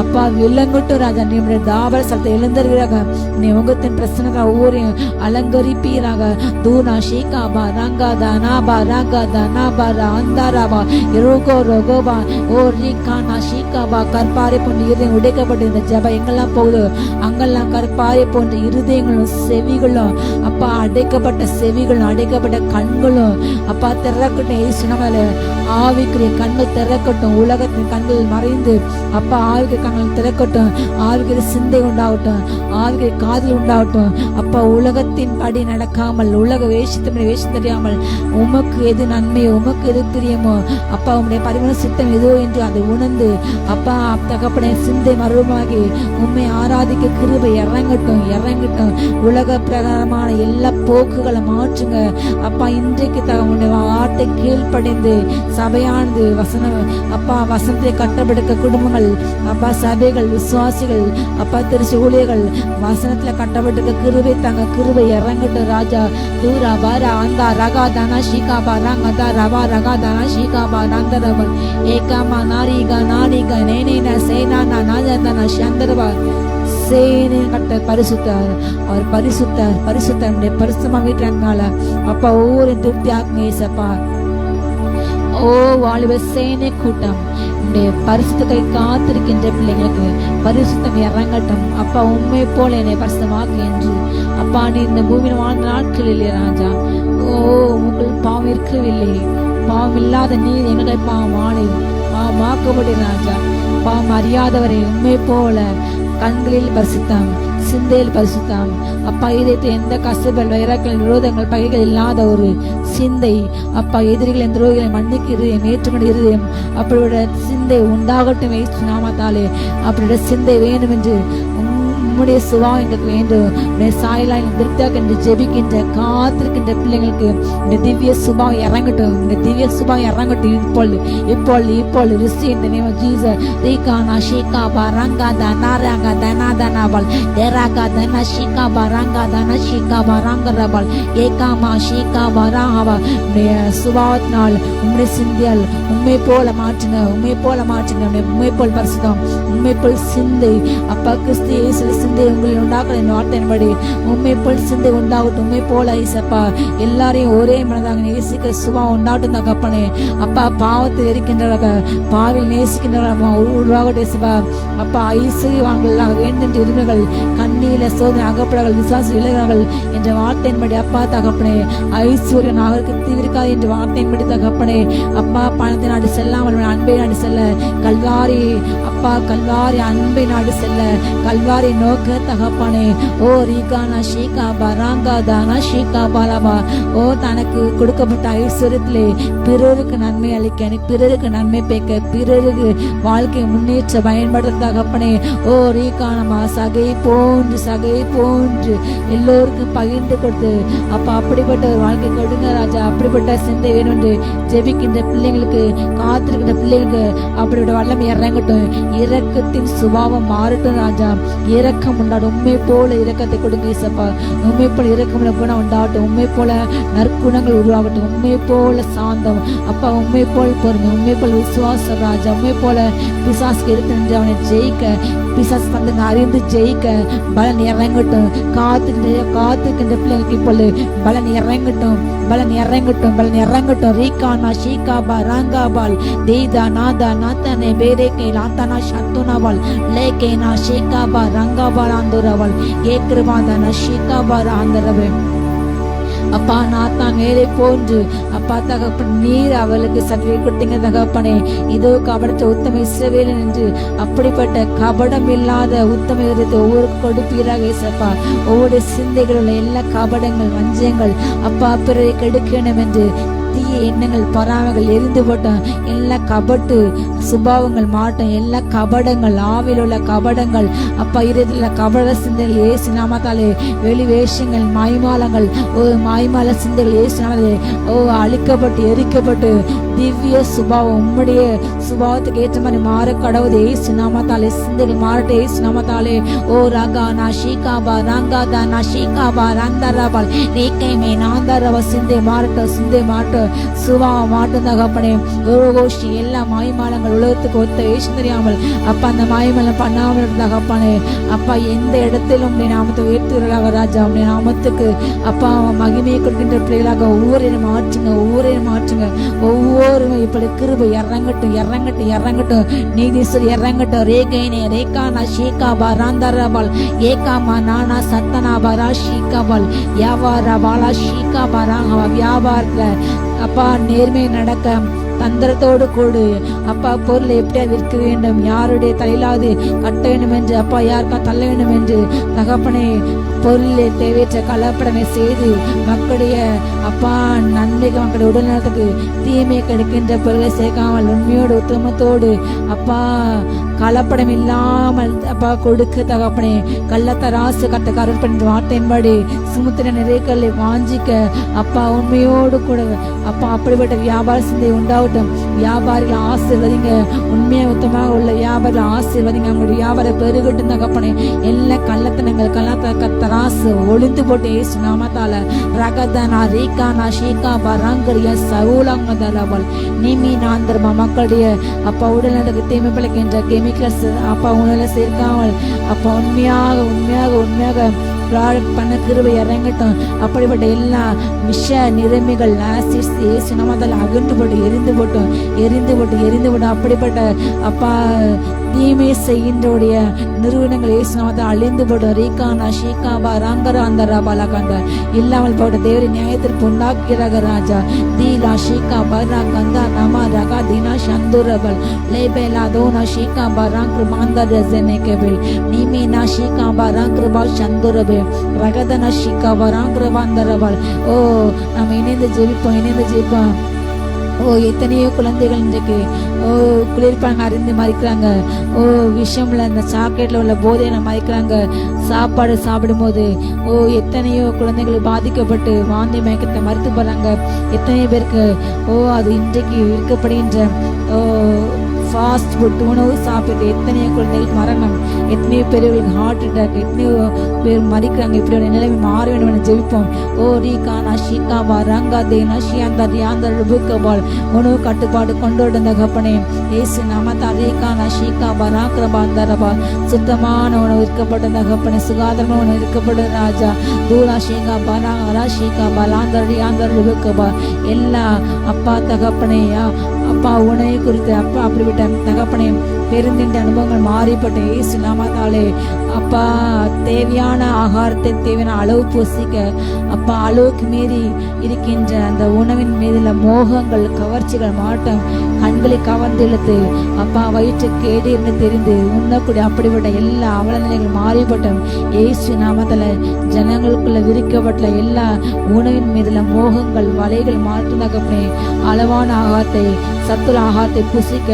அப்பா விளங்கட்டும் ராஜா. நம்முடைய தாபர சலத்தை எழுந்தருகிறாக நீ முகத்தின் பிரசனத்தை ஒவ்வொரு அலங்கரிப்பீராக. தூனா ஷீகாபா ரங்கா தனாபா ரங்கா தனாபா அந்தாராபா ரோகோ ரோகோபா ஓ ரீகானா ஷீகாபா. கற்பாறை போன்ற இருதயம் உடைக்கப்பட்டு இந்த ஜபம் எங்கெல்லாம் போகுது அங்கெல்லாம் கற்பாறை போன்ற இருதயங்களும் செவிகளும் அப்பா அடைக்கப்பட்ட செவிகளும் அடைக்கப்பட்ட கண்களும் அப்பா திறக்கட்டும். சுனமல ஆவிக்குரிய கண்கள் திறக்கட்டும். உலகத்தின் கண்கள் மறைந்து அப்பா ஆவிக்குரிய கண்கள் திறக்கட்டும். ஆவிக்குரிய சிந்தை உண்டாகட்டும், ஆவிக்குரிய காதல் உண்டாகட்டும். அப்பா உலகத்தின் படி நடக்காமல், உலக வேஷத்தின் வேஷம் தெரியாமல் உமக்கு எது நன்மையோ உமக்கு எது பிரியமோ அப்பா உம்முடைய பரிமாண சித்தம் எதோ என்று அதை உணர்ந்து அப்பா தகப்பனை சிந்தை மறுபடியும் உம்மை ஆராதிக்க கிருபை இறங்கட்டும், இறங்கட்டும். உலக பிரகாரமான எல்லா போக்குகளை மாற்றுங்க அப்பா. இன்றைக்கு தகவனுடைய ஆட்டை கீழ்ப்படைந்து சபையானது வசனம் அப்பா வசனத்தை கட்டப்படுக்க குடும்பங்கள் அப்பா சபைகள் விசுவாசிகள் அப்பா திருச்சி ஊழியர்கள் வசனத்துல கட்டப்பட்டு கிருபை தாங்க, கிருபை இறங்கட்டும் ராஜா. தூரா பாரா அந்த ரகா தானா ஷீகாபா ரங்கதா ரவா ரகா தானா ஷீகாபா நந்தரவன் ஏகாமா நாரிகா நாரிகா நேனேனா சேனானா நாஜாதானா சந்தரவா சேனே கட்ட பரிசுத்தார். அவர் பரிசுத்தார், பரிசுத்தார் நம்முடைய பரிசுத்தமா வீட்டுனால அப்பா ஒவ்வொரு திருப்தி ஆத்மேசப்பா. ஓ வாலிப சேனை கூட்டம் உடைய பரிசுத்தத்தை காத்திருக்கின்ற பிள்ளைங்களுக்கு பரிசுத்தம் இறங்கட்டும் அப்பா. உண்மை போல என்னை பரிசுத்தமாக்கு என்று அப்பா நீ இந்த பூமியில் வாழ்ந்த நாட்களில் ராஜா ஓ உங்கள் பாவம் இருக்கவில்லை. பாவம் இல்லாத நீர் எங்களை பாவமானே பாவமாக்கப்படி ராஜா. பாவம் அறியாதவரை உண்மை போல கண்களில் பரிசுத்தம், சிந்தையில் பரிசுத்தம் அப்பா. இதயத்தை எந்த கசபல் வைராக்கள் விரோதங்கள் பகைகள் இல்லாத ஒரு சிந்தை அப்பா. எதிரிகளின் துரோகிகளை மன்னிக்கு இருதயம், ஏற்றுக்கொண்டு இருதயம் அப்படியோட சிந்தை உண்டாகட்டும் நாமத்தாலே. அப்படியோட சிந்தை வேண்டும் என்று உம்முடைய சுவா எங்களுக்கு வேண்டும். உடைய சாயலாய் திருப்தியாக என்று ஜெபிக்கின்ற காத்திருக்கின்ற பிள்ளைங்களுக்கு இந்த திவ்ய சுபாவம் இறங்கட்டும், இந்த திவ்ய சுபாவம் இறங்கட்டும் இப்பொழுது இப்பொழுது இப்பொழுது ரிசி இந்த நேம் ஜீசஸ். ரீகானா ஷீகாபா ரங்கா தனா ரங்கா தனா தனாபால் டெராகா தனா ஷீகாபா ரங்கா தனா ஷீகாபா ரங்கரபால் ஏகாமா ஷீகாபா ராஹாபா. உடைய சுபாவத்தினால் உம்முடைய சிந்தியால் உண்மை போல மாற்றுங்க, உண்மை போல மாற்றுங்க. உண்மை போல் பரிசுத்தம், உண்மை போல் சிந்தை அப்பா. கிறிஸ்து இயேசுவின் சிந்தை உங்களில் உண்டாக்குற இந்த வார்த்தையின்படி உண்மை போல் சிந்தை உண்டாகட்டும். உண்மை போல ஐசப்பா எல்லாரையும் ஒரே மனதாக நேசிக்க சுபா உண்டாட்டும் தகப்பனே அப்பா. பாவத்தில் இருக்கின்றவர்கள் பாவில் நேசிக்கின்றவர்கள் உருவாகட்டும் இசப்பா அப்பா. ஐஸ்வர்யவான்களாக வேண்டும் இருந்தவர்கள் கண்ணீர சோதனை அகப்படங்கள் விசுவாசி விலகிறார்கள் என்ற வார்த்தையின்படி அப்பா தகப்பனே. ஐஸ்வர்யன் அவருக்கு தீவிரிக்காது என்ற வார்த்தையின்படி தகப்பனே அப்பா. பணத்தை நாடு செல்லாமல் அன்பை நாடு செல்ல கல்வாரி அப்பா, கல்வாரி அன்பை நாடு செல்ல கல்வாரி நோக்க தகப்பனே. ஓ ரீகானா ஷீகாபா ராங்கா தானா ஷீகாபாலாபா. ஓ தனக்கு கொடுக்கப்பட்ட ஐஸ்வர்யத்திலே பிறருக்கு நன்மை அளிக்க, பிறருக்கு நன்மை பேக்க, பிறருக்கு வாழ்க்கை முன்னேற்ற பயன்படுத்த தகப்பனே. ஓ ரீகானமா சகை போன்று எல்லோருக்கும் பகிர்ந்து கொடுத்து அப்பா அப்படிப்பட்ட ஒரு வாழ்க்கை கொடுங்க ராஜா. அப்படிப்பட்ட சிந்தை வேணும் என்று ஜெபிக்கின்ற பிள்ளைங்களுக்கு காத்திருக்கின்ற பிள்ளைங்களுக்கு அப்படிப்பட்ட வல்லமை இறங்கட்டும். இரக்கத்தின் சுபாவம் மாறட்டும் ராஜா. இரக்கம் உண்டாடும். உண்மை போல இரக்கத்தை கொடுங்க இசப்பா. உண்மை போல இரக்கம் குணம் உண்டாகட்டும். உண்மை போல நற்குணங்கள் உருவாகட்டும். உண்மை போல சாந்தம் அப்பா. உண்மை போல் பொறுமை, உண்மை போல் விசுவாசம் ராஜா. உண்மை போல பிசாசுக்கு எடுத்து அவனை ஜெயிக்க, பிசாசு வந்து அறிந்து ஜெயிக்க பலன் இறங்கட்டும். காத்துக்கின்ற பிள்ளைகளுக்கு இப்பொழுது பலன் இறங்கட்டும், பலன் இறங்கட்டும், பலன் இறங்கட்டும். ரீகானா ஷீகாபா ராங்காபால் தேதா நாதா நாத்தனே பேரேகே லாத்தனா சத்துனாவால் லேகேனா ஷீகாபா ரங்காபால் ஆந்தரவால் ஏக்ரவாதனா ஷீகாபா ஆந்தரவே. அப்பா நாத்தான் மேலே போன்று அப்பா தகப்பன் நீர் அவளுக்கு சர்வே கொடுத்தீங்க தகப்பனே. இதோ கபடத்தை உத்தம இஸ்ரவேலன் என்று அப்படிப்பட்ட கபடம் இல்லாத உத்தம ஒவ்வொரு கொடுப்பீராக ஏசப்பா. ஒவ்வொரு சிந்தைகளுள்ள எல்லா கபடங்கள் வஞ்சங்கள் அப்பா பிறரை கெடுக்கணும் என்று தீய எண்ணங்கள் பொறாமைகள் எரிந்து போட்டோம். எல்லா கபட்டு சுபாவங்கள் மாட்டோம், எல்லா கபடங்கள் ஆவியில் உள்ள கபடங்கள் அப்பா இருதல கபட சிந்தைகள் ஏசு நாமத்தாலே வெளி வேஷங்கள் மாய்மாலங்கள் மாய்மால சிந்தைகள் ஏசு நாமத்தாலே அழிக்கப்பட்டு எரிக்கப்பட்டு திவ்ய சுபாவம் உம்முடைய சுபாவத்துக்கு ஏற்ற மாதிரி மாற கடவுது ஏசு நாமத்தாலே. சிந்தைகள் மாறட்டும் ஏசு நாமத்தாலே. ராகா நா ஷீகாபா ராங்காதா நா ஷீகாபா ராந்தாராபால் ரேக்கைமே நாந்தாரவா சிந்தை மாறட்டும், சிந்தை மாறட்டும், சுபாவம் மாட்டும் தகப்பனே. கோஷி எல்லா மாய்மாலங்கள் உலகத்துக்கு ஒத்த ஏசு தெரியாமல் அப்பா அந்த மாய்மாலம் பண்ணாமல் தகப்பனே. அப்பா எந்த இடத்திலும் உடைய நாமத்தை உயர்த்துகிறாக ராஜா. உடைய நாமத்துக்கு அப்பா மகிமையை கொடுக்கின்ற பிள்ளைகளாக ஒவ்வொரு மாற்றுங்க, ஒவ்வொரு மாற்றுங்க. ஒவ்வொருமே இப்படி கிருபை இறங்கட்டும், இறங்கட்டும், இறங்கட்டும். நீதீஸ்வரி இறங்கட்டும். ரேகைனே ரேகானா ஷீகாபா ராந்தாராபால் ஏகாமா நானா சத்தனாபா ரா ஷீகாபால் வியாபாரா பாலா ஷீகாபா ராங்கவா. வியாபாரத்துல அப்பா நேர்மை நடக்க தந்திரத்தோடு கூடு அப்பா. பொருளை எப்படியா விற்க வேண்டும், யாருடைய தலையிலாவது கட்ட வேண்டும் என்று அப்பா யாருக்கா தள்ள வேண்டும் என்று தகப்பனை பொருளை தேவையற்ற கலப்படமை செய்து மக்களுடைய அப்பா நன்மைக்கு மக்களுடைய உடல்நலத்துக்கு தீமை கிடைக்கின்ற பொருளை சேர்க்காமல் உண்மையோடு உத்தமத்தோடு அப்பா கலப்படம் இல்லாமல் அப்பா கொடுக்க தகப்பனே. கள்ளத்தராசு கட்ட கருப்பன் வார்த்தையின்படி சுமுத்திர நிறைகளை வாஞ்சிக்க அப்பா உண்மையோடு கூட அப்பா அப்படிப்பட்ட வியாபார சிந்தை உண்டாகட்டும். வியாபாரிகள் ஆசீர்வதிங்க, உண்மையா உத்தமாக உள்ள வியாபாரிகள் ஆசீர்வதிங்க. அவங்களுடைய வியாபாரம் பெருகட்டும் தகப்பனே. எல்லா கள்ளத்தனங்கள் கள்ளத்தராசு ஒளிந்து போட்டு ஏசு நாமத்தால. ரகதனா ரீகானா ஷீகாபா ராங்கரியா சவுலாங்கதலவல் நிமி நாந்தர்மா மக்களுடைய அப்பா உடல்நலத்துக்கு தீமை பிழைக்கின்ற கெமிக்கல்ஸ் அப்பா உணவுல சேர்க்காமல் அப்பா உண்மையாக உண்மையாக உண்மையாக பண்ண கிருபை இறங்கட்டும். அப்படிப்பட்ட எல்லா விஷ நிறமிகள் ஆசிட்ஸ் ஏசு நாமத்தால் அகன்று போட்டு எரிந்து போட்டோம், எரிந்து போட்டு எரிந்து போட்டோம். அப்படிப்பட்ட அப்பா தீமை செய்கின்றவுடைய நிறுவனங்கள் ஏசு நாமத்தால் அழிந்து போட்டோம். ரீகானா ஷீகாபா ராங்கரா அந்தராபாலா கந்த இல்லாமல் போட்ட தேவரி நியாயத்திற்கு உண்டாக்குகிறாக ராஜா. தீலா ஷீகாபா ராங்கந்தா நமா ரகா தீனா சந்துரபல் லேபேலா தோனா ஷீகாபா ராங்க்ரு மாந்தர் ரசனேகபில் நீமீனா ஷீகாபா ராங்க்ருபா சந்துரபே ரகதன ஷீகாபா ராங்க்ருபா அந்தரபல். நம்ம இணைந்து ஜெபிப்போம். எத்தனையோ குழந்தைகள் இன்றைக்கு குளிர்பாங்க அறிந்து மறிக்கிறாங்க. விஷயம்ல இந்த சாக்லேட்ல உள்ள போதையில மறிக்கிறாங்க. சாப்பாடு சாப்பிடும் போது எத்தனையோ குழந்தைகள் பாதிக்கப்பட்டு வாந்தி மயக்கத்தை மறுத்து போறாங்க. எத்தனையோ பேருக்கு அது இன்றைக்கு விற்கப்படுகின்ற ஃபாஸ்ட் ஃபுட் உணவு சாப்பிட்டு எத்தனையோ குழந்தைகளுக்கு மரணம், எத்தனையோ பேர்களுக்கு ஹார்ட் அட்டாக், எத்தனையோ பேர் மறிக்கிறாங்க. இப்படி நிலைமை மாற வேண்டும் என ஜெபிப்போம். ரீகானா ஷீகாபா ரங்கா தேனா ஷியாந்தர் யாந்தர் ருபுக்கபால் உணவு கட்டுப்பாடு கொண்டு தகப்பனே ஏசு நாமத்தால். ரீகானா ஷீகாபா ராக்ரபா அந்தரபா சுத்தமான உணவு இருக்கப்பட்ட தகப்பனே, சுகாதாரமான உணவு இருக்கப்பட்ட ராஜா. தூளா ஷீகாபா ராங்கரா ஷீகாபா லாந்தர் யாந்தர் ருபுக்கபா எல்லா அப்பா தகப்பனே அப்பா உணவை குறித்து அப்பா அப்படிப்பட்ட தகப்பனே பெருந்தின்ற அனுபவங்கள் மாறிப்பட்ட ஏசு நாமத்தாலே அப்பா தேவையான ஆகாரத்தை தேவையான அளவு பூசிக்க அப்பா அளவுக்கு மீறி இருக்கின்ற அந்த உணவின் மீதுள்ள மோகங்கள் கவர்ச்சிகள் மாட்டம் கண்களை கவர்ந்து இழுத்து அப்பா வயிற்றுக்கு கேடு என்று தெரிந்து உண்ணக்கூடிய அப்படிப்பட்ட எல்லா அவல நிலைகள் மாறிப்பட்டும் ஏசு நாமத்தால. ஜனங்களுக்குள்ள விரிக்கப்பட்ட எல்லா உணவின் மீதுள்ள மோகங்கள் வலைகள் மாற்றும் தகப்பனே. அளவான ஆகாரத்தை சத்துள்ள ஆகாரத்தை புசிக்க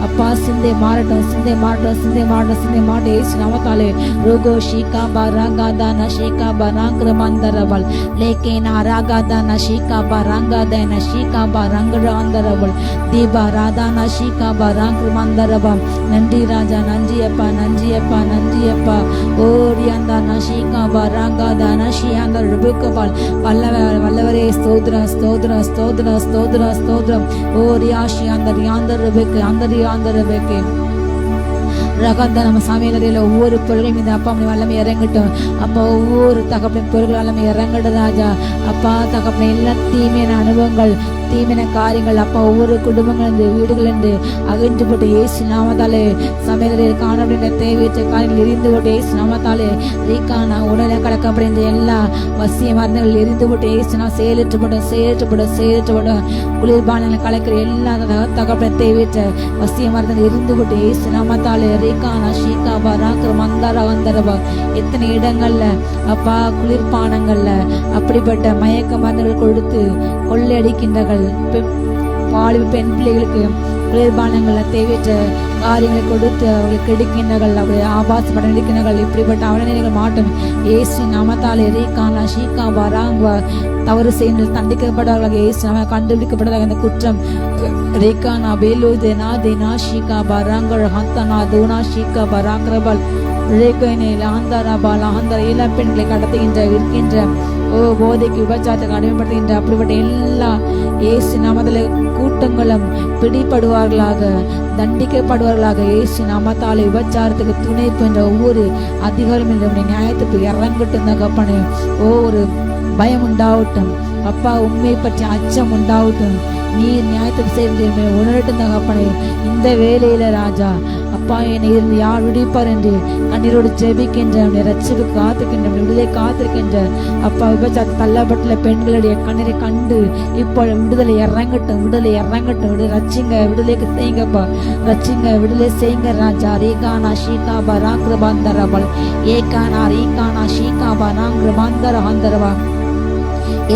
அப்பா சிந்தை மாறட்டும், சிந்தை மாறட்டும், சிந்தை மாறட்டும், சிந்தை மாட்ட ஏசு நாமத்தாலே. ரோகோ ஷீகாபா ராங்காதான ஷீகாபா ராங்க்ரமாந்தரவல் லேகேனா ராகாதான ஷீகாபா ராங்காதான ஷீகாபா ராங்கராந்தரவல் தீபா ராதான ஷீகாபா ராங்க்ரமாந்தரவம். நன்றி ராஜா, நன்றி அப்பா, நன்றி அப்பா, நன்றி அப்பா. ஓரியாந்தான ஷீகாபா ராங்காதான ஷியாந்தர் ருபுக்கபால் வல்லவரே ஸ்தோத்ரம் ஸ்தோத்ரம் ஸ்தோத்ரம் ஸ்தோத்ரம் ஸ்தோத்ரம். ஓரியா ஷியாந்தர் யாந்தர் ருபுக்கு அந்தர் யாந்தர் ருபுக்கு ரகந்த நம்ம சமையலறையில ஒவ்வொரு பொருள்கள் மீது அப்பா அப்படி வல்லமை இறங்கட்டும் அப்பா. ஒவ்வொரு தகப்பனின் பொருள்கள் வல்லமை இறங்கட்டும் ராஜா. அப்பா தகப்பன எல்லா தீமையான அனுபவங்கள் தீமையான காரியங்கள் அப்பா ஒவ்வொரு குடும்பங்கள் இருந்து வீடுகள் இருந்து அகன்று போட்டு ஏசு நாமத்தாலே சமையலறையில் காண அப்படின்ற தேவையற்ற காரியங்கள் எரிந்து போட்டு ஏசு நாமத்தாலே ரீக்கான உடனே கடக்க அப்படின்ற எல்லா வசிய மருந்துகள் எரிந்து போட்டு ஏசு நான் செயலற்றப்படும் குளிர்பானங்களை கலக்கிற எல்லா தகப்பன தேவையற்ற வசிய மருந்துகள் எரிந்து போட்டு ஏசு நாமத்தாலே ரீக்கானா ஷீகாபா ராக்கிற மந்தாரா வந்தரபா. எத்தனை இடங்கள்ல அப்பா குளிர்பானங்கள்ல அப்படிப்பட்ட மயக்க மருந்துகள் கொடுத்து கொள்ளையடிக்கின்றார்கள். வாலிப பெண் பிள்ளைகளுக்கு குளிர்பானங்கள்ல தேவையற்ற காரியங்களை கொடுத்து அவர்களுக்கு எடுக்கின்றார்கள். அவருடைய ஆபாசப்பட எடுக்கின்றார்கள். இப்படிப்பட்ட அவலநிலைகள் மாட்டும் ஏசு நாமத்தாலே ரீகானா ஷீகாபா ராங்க தவறு செய்து தண்டிக்கப்படுவார்கள். ஏசு நாம கண்டுபிடிக்கப்படுவார்கள். அந்த குற்றம் ரீகானா பேலு தேனா தேனா ஷீகாபா ராங்க ஹந்தனா தூனா ஷீகாபா ராங்கிறபால் இளம் பெண்களை கடத்துகின்ற விற்கின்ற போதைக்கு விபச்சாரத்துக்கு அடிமைப்படுத்துகின்ற அப்படிப்பட்ட எல்லா இயேசு நாமத்திலே கூட்டங்களும் பிடிபடுவார்களாக, தண்டிக்கப்படுவார்களாக. இயேசு நாமத்தாலே விபச்சாரத்துக்கு துணை போன்ற ஒவ்வொரு அதிகாரம் நம்முடைய நியாயத்துக்கு இறங்கட்டும் தகப்பனே. ஒரு பயம் உண்டாகட்டும் அப்பா. உண்மை பற்றி அச்சம் உண்டாகட்டும். நீர் நியாயத்துக்கு செய்து உணரட்டும் தகப்பனே. இந்த வேலையில ராஜா அப்பா என்னை இருந்து யார் விடுப்பார் என்று கண்ணீரோடு ஜெபிக்கின்ற ரட்சிப்பு காத்திருக்கின்ற விடுதலை காத்திருக்கின்ற அப்பா. விபச்சாரத்தில் தள்ளப்பட்டுள்ள பெண்களுடைய கண்ணீரை கண்டு இப்போ விடுதலை இறங்கட்டும் ரட்சிங்க, விடுதலைக்கு செய்யுங்கப்பா. ரட்சிங்க, விடுதலை செய்யுங்க ராஜா. ரீகானா ஷீகாபா ராங்கிரபாந்தரபல் ஏகானா ரீகானா ஷீகாபா ராங்கிரபாந்தரபா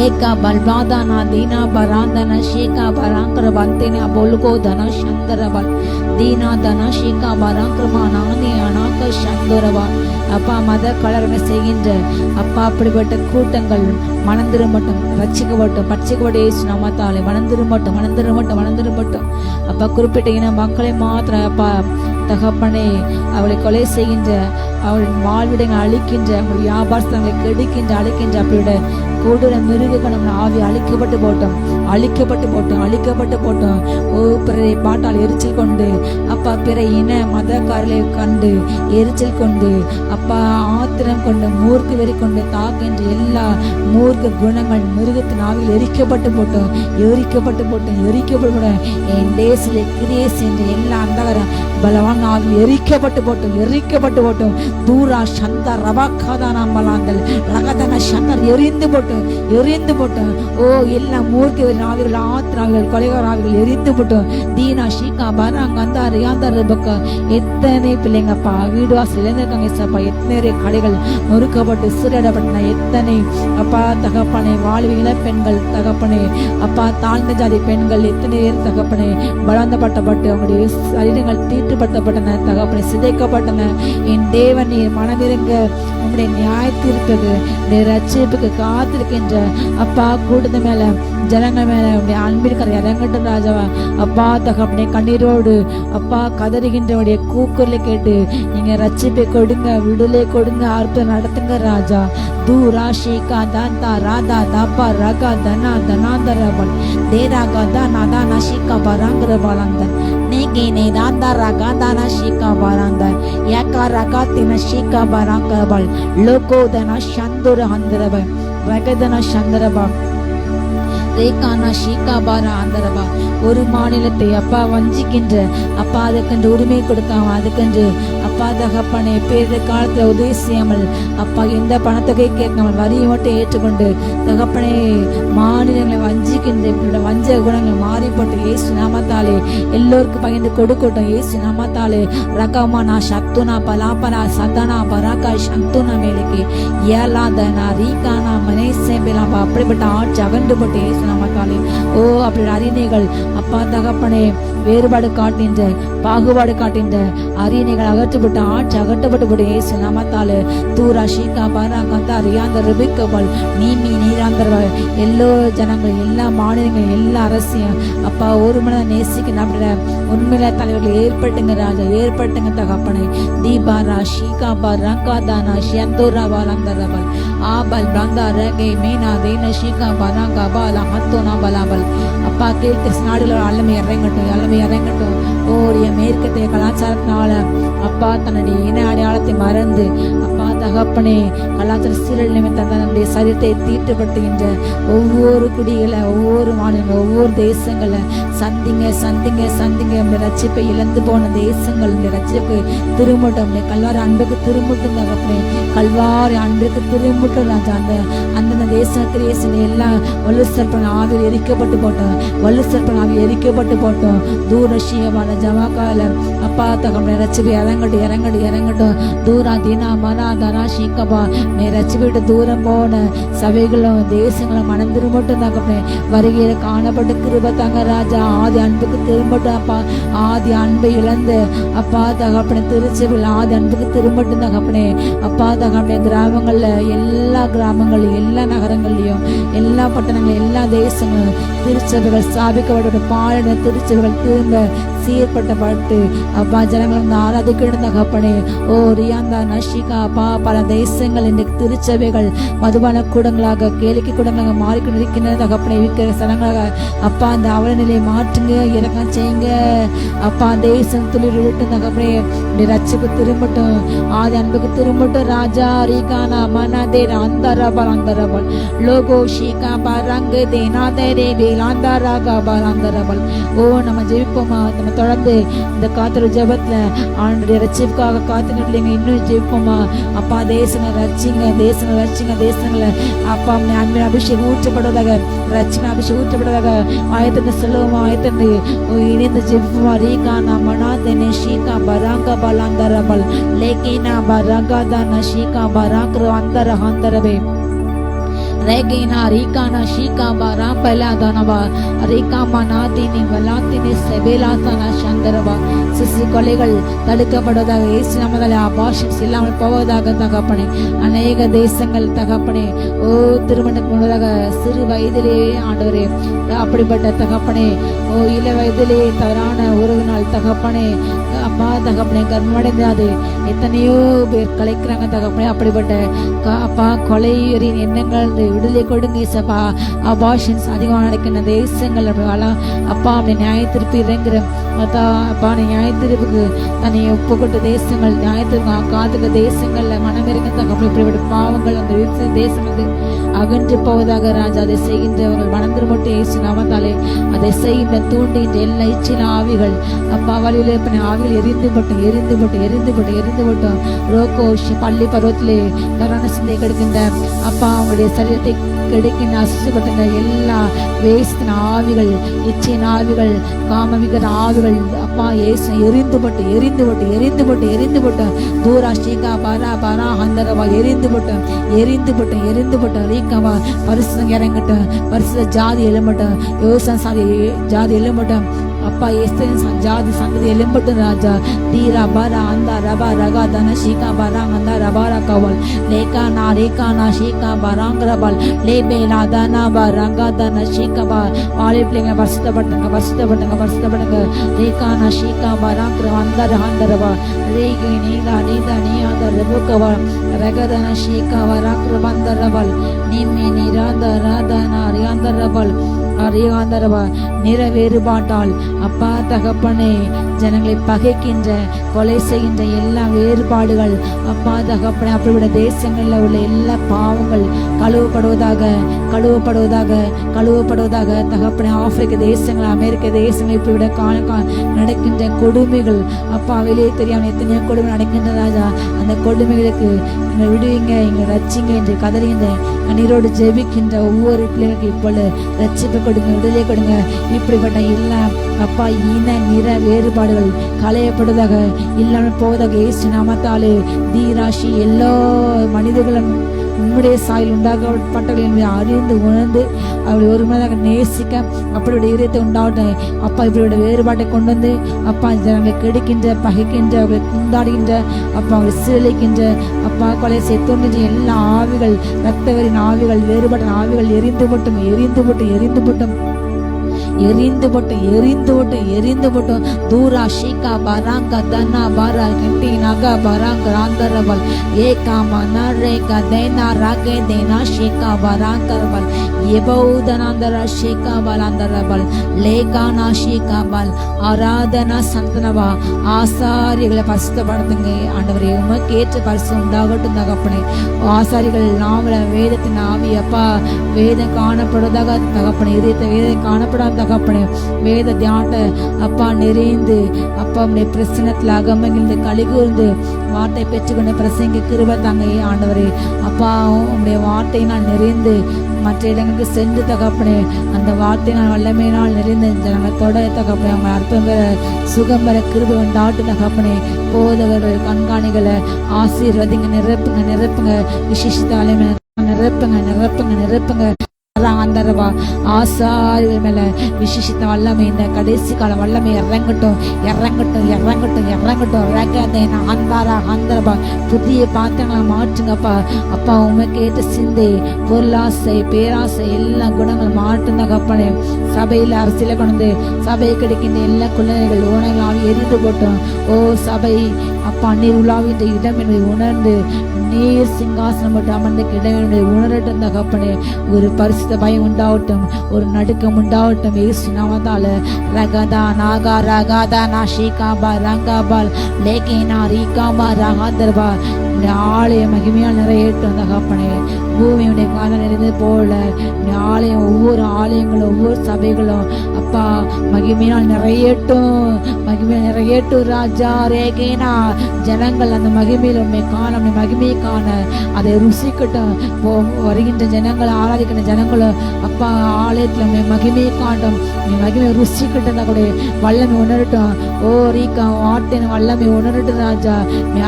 ஏகா பல்பாதானா தீனா பராந்தன ஷீகா பராங்கிர பந்தினா பொல்கோ தன சந்தரபல் தீனா தன ஷீகா பராங்கிரமா நானி அனாக்க சந்தரபா. அப்பா மத கலரமை செய்கின்ற அப்பா அப்படிப்பட்ட கூட்டங்கள் மனந்திரும்பட்டும், ரட்சிக்கப்பட்டும், பட்சிக்கப்பட்ட இயேசு நாமத்தாலே மனந்திரும்பட்டும் அப்பா. குறிப்பிட்ட இன மக்களை மாத்திர அப்பா தகப்பனே அவளை கொலை செய்கின்ற, அவளின் வாழ்விடங்களை அழிக்கின்ற, அவள் வியாபாரங்களை கெடுக்கின்ற அழிக்கின்ற அப்படியோட கொடூர மிருக கணம் ஆவி அழிக்கப்பட்டு போட்டோம். பிறரை பாட்டால் எரிச்சல் கொண்டு அப்பா பிற இன மதக்காரர்களை கண்டு எரிச்சல் கொண்டு அப்பா ஆத்திரம் கொண்டு மூர்க்கு வெறி கொண்டு தாக்கின்ற எல்லா மூர்க்க குணங்கள் மிருகத்தின் ஆவியில் எரிக்கப்பட்டு போட்டோம். என் தேசிலே கிரியேஸ் என்று எல்லா அந்தகரம் பலவான் ஆவியில் எரிக்கப்பட்டு போட்டோம். தூரா சந்த ரபாக்காதான மலாந்தல் ரகதன சந்தர் எரிந்து போட்டோம். எல்லாம் மூர்க்க ஆவிகள் ஆத்திராவிகள் கொலைகார ஆவிகள் எரிந்து போட்டோம். தீனா ஷீகா பாராங்க அந்த ரியாந்தா எத்தனை பிள்ளைங்கப்பா வீடு வாசல் இழந்திருக்காங்க சப்பா. எத்தனை கடைகள் நொறுக்கப்பட்டு சிறையிடப்பட்டன. எத்தனை அப்பா தகப்பனே வாழ்வு இளப்பெண்கள் தகப்பனே அப்பா தாழ்ந்த ஜாதி பெண்கள் எத்தனை பேர் தகப்பனே பலந்தப்பட்டப்பட்டு அவங்களுடைய சரீரங்கள் தீட்டுப்படுத்தப்பட்டன தகப்பனை, சிதைக்கப்பட்டன. என் தேவன் நீர் மனமிருங்க உங்களுடைய நியாயத்திருக்கிறது ரட்சிப்புக்கு காத்திருக்கின்ற அப்பா கூட்டத்து மேல ஜனங்கள் மேல உடைய அன்பிற்கிற இறங்கட்டும் ராஜாவா. அப்பா தகப்பனை கண்ணீரோடு அப்பா கதறுகின்றவருடைய கூக்குரலை கேட்டு நீங்க ரட்சிப்பை கொடுங்க, விடுதலை கொடுங்க, அற்புதம் நடத்துங்க ராஜா. தூரா ஷீகா தாந்தா ராதா தாப்பா ரகா தனா தனாந்தரபல் தேராகா தானா தானா ஷீகா பராங்கரபாலந்தன் நீ தாந்தா ரகா தானா ஷீகா பராந்தன் ஏகா ரகா தின ஷீகா பராங்கரபல் லோகோ தனா சந்துர ஹந்தரப ரகதன சந்தரபா ரேகானா ஷீகா பாரா ஆந்தரபா. ஒரு மாநிலத்தை அப்பா வஞ்சிக்கின்ற அப்பா அதுக்கென்று உரிமை கொடுக்காம அதுக்கென்று அப்பா தகப்பனை பேர காலத்துல உதவி செய்யாமல் அப்பா எந்த பணத்தொகை கேட்காமல் வரியை மட்டும் ஏற்றுக்கொண்டு தகப்பனை மாநிலங்களை வஞ்சிக்கின்ற வஞ்ச குணங்கள் மாறிப்பட்டு இயேசு நாமத்தாலே எல்லோருக்கும் பகிர்ந்து கொடுக்கட்டும். இயேசு நாமத்தாலே ரகமானா சத்துனா பலாபலா சதனா பராக்கா சந்துனா மேலுக்கு ஏலாதனா ரீகானா மனேசேபிலாம்பா அப்படிப்பட்ட ஆட்சி அகண்டுபட்டு இயேசு நாமத்தாலே அப்படி அறிஞர்கள் அப்பா தகப்பனே வேறுபாடு காட்டுகின்ற பாகுபாடு காட்டுகின்ற அறிஞர்கள் அகற்றப்பட்டு ஆட்சி அகற்றப்பட்டு இயேசு நாமத்தாலே தூரா ஷீகா பாரா கந்தா ரியாந்த ரிபிக்கபல் நீமி நீராந்தர் எல்லோ ஜனங்கள் எல்லா மாநிலங்கள் எல்லா அரசியும் அப்பா ஒரு மனதை நேசிக்க அப்படின்ற உண்மையில தலைவர்கள் ஏற்பட்டுங்க ராஜா, ஏற்பட்டுங்க தகப்பனை. தீபாரா ஷீகா பாரா காதானா ஷியந்தோரா பாலந்தரபல் ஆபல் பிராந்தா ரகே மீனா தேன ஷீகா பாரா கபாலா ஷாந்தோனா பலாபல் அப்பா கீழ்த்து நாடுகளோட அல்லமை இறங்கட்டும் ஓரிய மேற்கத்தைய கலாச்சாரத்தினால அப்பா தன்னுடைய இன அடையாளத்தை மறந்து அப்பா தகப்பனே கலாச்சார சீரழ் நிமித்தம் தன்னுடைய சரீரத்தை தீட்டுப்படுத்துகின்ற ஒவ்வொரு குடிகளை ஒவ்வொரு மாநிலங்கள் ஒவ்வொரு தேசங்களை சந்திங்க ரட்சிப்பை இழந்து போன தேசங்கள் ரட்சிப்பு திரும்பட்டும் கல்வாரி அன்புக்கு திரும்பட்டும் தகப்பனே கல்வாரி அன்புக்கு திரும்பட்டும் ராஜா அந்தந்த தேசத்திலேயே எல்லாம் வலுசற்பன் ஆவியில் எரிக்கப்பட்டு போட்டோம் தூரஷியமான ஜமாக்கால அப்பா தகப்பனே ரட்சிப்பை இறங்கட்டும் தூரா தீனா மனா தனா ஷீக்கபா நீ ரட்சிப்பிட்டு தூரம் போன சபைகளும் தேசங்களும் மனம் திரும்பட்டும் தகப்பனே வருகையில காணப்பட்டு கிருபை தாங்க ராஜா ஆதி அன்புக்கு திரும்பட்டும் அப்பா ஆதி அன்பை இழந்து அப்பா தகப்பனே திருச்சபையில் ஆதி அன்புக்கு திரும்பட்டும் தகப்பனே அப்பா தகப்பனே எல்லா கிராமங்களையும் எல்லா நகரங்கள்லையும் எல்லா பட்டணங்களும் எல்லா தேசங்களும் திருச்சபைகள் ஸ்தாபிக்கப்பட்ட பாலின திருச்சபைகள் திரும்ப சீர்பட்டப்பட்டு அப்பா ஜனங்கள் வந்து ஆராதிக்கிடும் தகப்பனே ஓ ரியாந்தா நஷிகா அப்பா பல தேசங்கள் இன்றைக்கு திருச்சபைகள் மதுபான கூடங்களாக கேளிக்கை கூடங்களாக மாறிக்கொண்டு இருக்கின்ற தகப்பனை விற்கிற ஸ்தலங்களாக அப்பா அந்த அவல நிலையை மாற்றுங்க இறக்கம் செய்யுங்க அப்பா தேசம் துளிர் விட்டும் தகப்பனே ரட்சிப்பு திரும்பட்டும் ஆதி அன்புக்கு திரும்பட்டும் ராஜா ரீகானா மனதேர் அந்தரபல் லோகோ ஷீகா பரங்கு தேனாதரே வேலாந்தராகபல் ஓ நம்ம ஜெயிப்போமா நம்ம தொடர்ந்து இந்த காத்திர ஜபத்துல ஆண்டுடைய ரட்சிப்புக்காக காத்துக்கிட்டு இன்னும் ஜெயிப்போமா அப்பா தேசங்களை தேசங்களை அப்பா அன்பின் அபிஷேகம் ஊற்றப்படுவதாக ரட்சின அபிஷேகம் ஊற்றப்படுவதாக ஆயத்தனை சொல்லுவோமா ஆயத்தனை இணைந்து ஜெயிப்போமா ரீகானா மனாதேனே ஷீகா பராங்க பலாந்தரபல் லேகினா பரகதான ஷீகா பராக்ரு அந்தரஹந்தரவே Regina Rikana Shika Bara Peladanava Rika Manatini Valatini Sebelatana Shandarava Sisi கொலைகள் தடுக்கப்படுவதாக இயேசு நாமத்தில் அபார்ஷன்ஸ் இல்லாமல் போவதாக தகப்பனே அநேக தேசங்கள் தகப்பனே ஓ திருமணத்துக்கு முன்னதாக சிறு வயதிலே ஆண்டவரே அப்படிப்பட்ட தகப்பனே ஓ இள வயதிலே தவறான உறவினால் தகப்பனே அப்பா தகப்பனே கர்மடைந்து அது எத்தனையோ பேர் கலைக்கிறாங்க தகப்பனே அப்படிப்பட்ட அப்பா கொலையரின் எண்ணங்கள் விடுதலை கொடுங்க சபா அபார்ஷன்ஸ் அதிகமாக நடக்கின்ற தேசங்கள் அப்பா அப்படி நியாயத்திருப்பு இறங்குற அப்பா நியாயத்திருப்புக்கு தன்னை ஒப்புக்கொண்ட தேசங்கள் நியாயத்திற்கு காத்துக்க தேசங்கள்ல மனமிறங்க தகப்பனே இப்படிப்பட்ட பாவங்கள் அந்த தேசங்களுக்கு அகன்று போவதாக ராஜா அதை செய்கின்றவர்கள் மனந்திரு மட்டும் ஏசு நாமத்தாலே அதை செய்கின்ற தூண்டுகின்ற எல்லா இச்சின ஆவிகள் அப்பா வழியிலே ஆவிகள் எரிந்து போட்டு ரோகோ பள்ளி பருவத்திலே கரோன சிந்தை கிடைக்கின்ற அப்பா அவங்களுடைய சரீரத்தை கிடைக்கின்ற அசுப்பட்ட எல்லா வேஸ்தின ஆவிகள் இச்சின் ஆவிகள் காமவிகர ஆவிகள் அப்பா ஏசு எரிந்து போட்டு தூரா ஸ்ரீகா பாரா ஹந்தரவா எரிந்து போட்டு ரீக்கவா பரிசுத்தம் இறங்கட்டும் பரிசுத்த ஜாதி எழும்பட்டும் யோசன் ஜாதி எழும்பட்டும் அப்பா ஜாதி சந்ததி எழும்பட்டும் ராஜா தீரா பாரா அந்த ரபா ரகா தன ஷீகா பாராங் அந்த ரபாரா கவல் ரேகானா ஷீகா பாராங்கிறபால் லேபேலா தனா பா ரங்கா தன ஷீகா பா வாழை பிள்ளைங்களை பரிசுத்தப்படுங்க ரேகானா ஷீகா பாராங்கிற அந்த ரேகி நீதா நீ அந்த ரெபுக்கவா ரகதன ஷீகா வராங்கிற வந்தரபல் நிம்மி நிராதனா ரியாந்தரபல் அறியாந்தரவா நிற வேறுபாட்டால் அப்பா தகப்பனே ஜனங்களை பகைக்கின்ற கொலை செய்கின்ற எல்லா வேறுபாடுகள் அப்பா தகப்பனே அப்படிப்பட்ட தேசங்களில் உள்ள எல்லா பாவங்கள் கழுவப்படுவதாக தகப்பனே ஆப்பிரிக்க தேசங்கள் அமெரிக்க தேசங்கள் இப்படிவிட நடக்கின்ற கொடுமைகள் அப்பா வெளியே தெரியாமல் எத்தனையோ கொடுமை நடக்கின்ற ராஜா அந்த கொடுமைகளுக்கு எங்களை விடுவீங்க எங்களை ரட்சிங்க என்று கதறிகின்ற கண்ணீரோடு ஜெபிக்கின்ற ஒவ்வொரு பிள்ளைகளுக்கு இப்பொழுது ரட்சிப்பு கொடுங்க விடுதலை கொடுங்க இப்படிப்பட்ட எல்லா அப்பா இன நிற வேறுபாடுகள் களையப்படுவதாக இல்லாமல் போவதாக இயேசு நாமத்தாலே தீராசி எல்லா மனிதர்களும் உன்னுடைய சாயில் உண்டாக்கப்பட்டவர்கள் என்பதை அறிந்து உணர்ந்து அவளை ஒரு மனதாக நேசிக்க அப்படியோட இதயத்தை உண்டாகட்டும் அப்பா இப்படியோட வேறுபாட்டை கொண்டு வந்து அப்பா ஜனங்களை கெடுக்கின்ற பகைக்கின்ற அவர்களை குந்தாடுகின்ற அப்பா அவங்களை சீரழிக்கின்ற அப்பா கொலை செய்ய தோன்றுகின்ற எல்லா ஆவிகள் இரத்தவரின் ஆவிகள் வேறுபட்ட ஆவிகள் எரிந்து போட்டும் எரிந்து போட்டும் எரிந்து போட்டும் எரிந்து போட்டும். தூரா ஷீகா பராங்க தன்னா பாரா கண்டி நகா பராங்க ராந்தரபல் ஏகாமா நரேகா தேனா ராகே தேனா ஷீகா பராந்தரபல் எபௌதனாந்தர ஷீகா பலாந்தரபல் லேகானா ஷீகா பல் ஆராதனா சந்தனவா. ஆசாரிகளை பரிசுத்தப்படுத்துங்க ஆண்டவரே, உமக்கு ஏற்ற பரிசு உண்டாகட்டும் தகப்பனே. ஆசாரிகள் நாமள வேதத்தின் ஆவி அப்பா, வேதம் காணப்படுவதாக தகப்பனே, இதயத்தை வேதம் காணப்படாத தகப்பனே, வேத தியானத்தை அப்பா நிறைந்து அப்பா உடைய பிரசனத்தில் அகமகிழ்ந்து கலிகூர்ந்து வார்த்தை பெற்றுக்கொண்டு பிரசங்க கிருபை தாங்க ஆண்டவரே. அப்பா உடைய வார்த்தையினால் நிறைந்து மற்ற இடங்களுக்கு சென்று தகப்பனே, அந்த வார்த்தையினால் வல்லமையினால் நிறைந்த ஜனங்கள் தொட தகப்பனே, அவங்க அர்த்தம் பெற சுகம் பெற கிருபை உண்டாட்டு தகப்பனே. போதவர்கள் கண்காணிகளை ஆசீர்வதிங்க, நிரப்புங்க நிரப்புங்க, விசேஷத்தாலே நிரப்புங்க நிரப்புங்க நிரப்புங்க. அந்தரவா ஆசாரிகள் மேல விசேஷித்த வல்லமை, இந்த கடைசி கால வல்லமை இறங்கட்டும் இறங்கட்டும் இறங்கட்டும் இறங்கட்டும். ரகதேனா அந்தாரா அந்தரபா புதிய பாத்திரங்களை மாற்றுங்கப்பா. அப்பா உமக்கு ஏற்ற சிந்தை, பொருளாசை, பேராசை எல்லா குணங்கள் மாற்றுங்க கப்பனே. சபையில் அரசியல கொண்டு சபை கிடைக்கின்ற எல்லா குழந்தைகள் உணவுகளால் எரிந்து போட்டோம். ஓ சபை அப்பா நீர் உலாவின்ற இடம் என்பதை உணர்ந்து நீர் சிங்காசனம் போட்டு அமர்ந்த இடம் என்பதை உணரட்டும் தகப்பனே. ஒரு பரிசுத்த பயம் உண்டாகட்டும், ஒரு நடுக்கம் உண்டாகட்டும் இயேசு நாமத்தால. ரகதா நாகா ரகாதா நாஷிகாபா ரங்காபால் லேகேனா ரீகாபா ரகாதர்பா. ஆலய மகிமையால் நிறையட்டும் தகப்பனே. பூமியுடைய காலம் நிறைந்தது போல ஆலயம், ஒவ்வொரு ஆலயங்களும் ஒவ்வொரு சபைகளும் அப்பா மகிமையால் நிறையட்டும், மகிமையால் நிறையட்டும் ராஜா. ரேகேனா ஜனங்கள் அந்த மகிமையில் உண்மை காண, உண்மை மகிமையை காண அதை ருசிக்கட்டும். வருகின்ற ஜனங்கள், ஆராதிக்கின்ற ஜனங்களும் அப்பா ஆலயத்தில் உண்மை மகிமையை காட்டும், மகிமையை ருசிக்கட்டும் கூட வல்லமை உணரட்டும். ஓ ரீகா வார்த்தையின் வல்லமை உணரட்டும் ராஜா,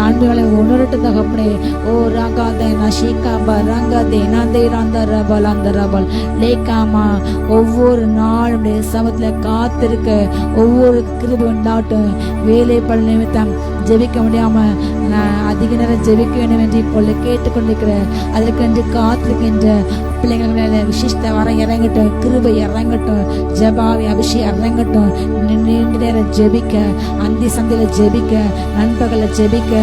ஆண்மை வல்லமை உணரட்டும் தகப்பனே. ஓ ரகாதே நஷீகா பரங்க தேனாந்தே ராந்தரபல் அந்தரபல் லேகாமா. ஒவ்வொரு நாளும் சமத்துல காத்திருக்க ஒவ்வொரு கிருபை உண்டாட்டும். வேலை பல நிமித்தம் ஜெபிக்க முடியாம அதிக நேரம் ஜெபிக்க வேண்டும் என்று இப்பொழுது கேட்டுக்கொண்டிருக்கிற, அதற்கென்று காத்திருக்கின்ற பிள்ளைங்கள் மேல விசிஷ்ட வர இறங்கட்டும், கிருபை இறங்கட்டும், ஜபாவி அபிஷேகம் இறங்கட்டும். நீண்ட நேரம் ஜெபிக்க, அந்தி சந்தையில ஜெபிக்க, நண்பகல ஜெபிக்க,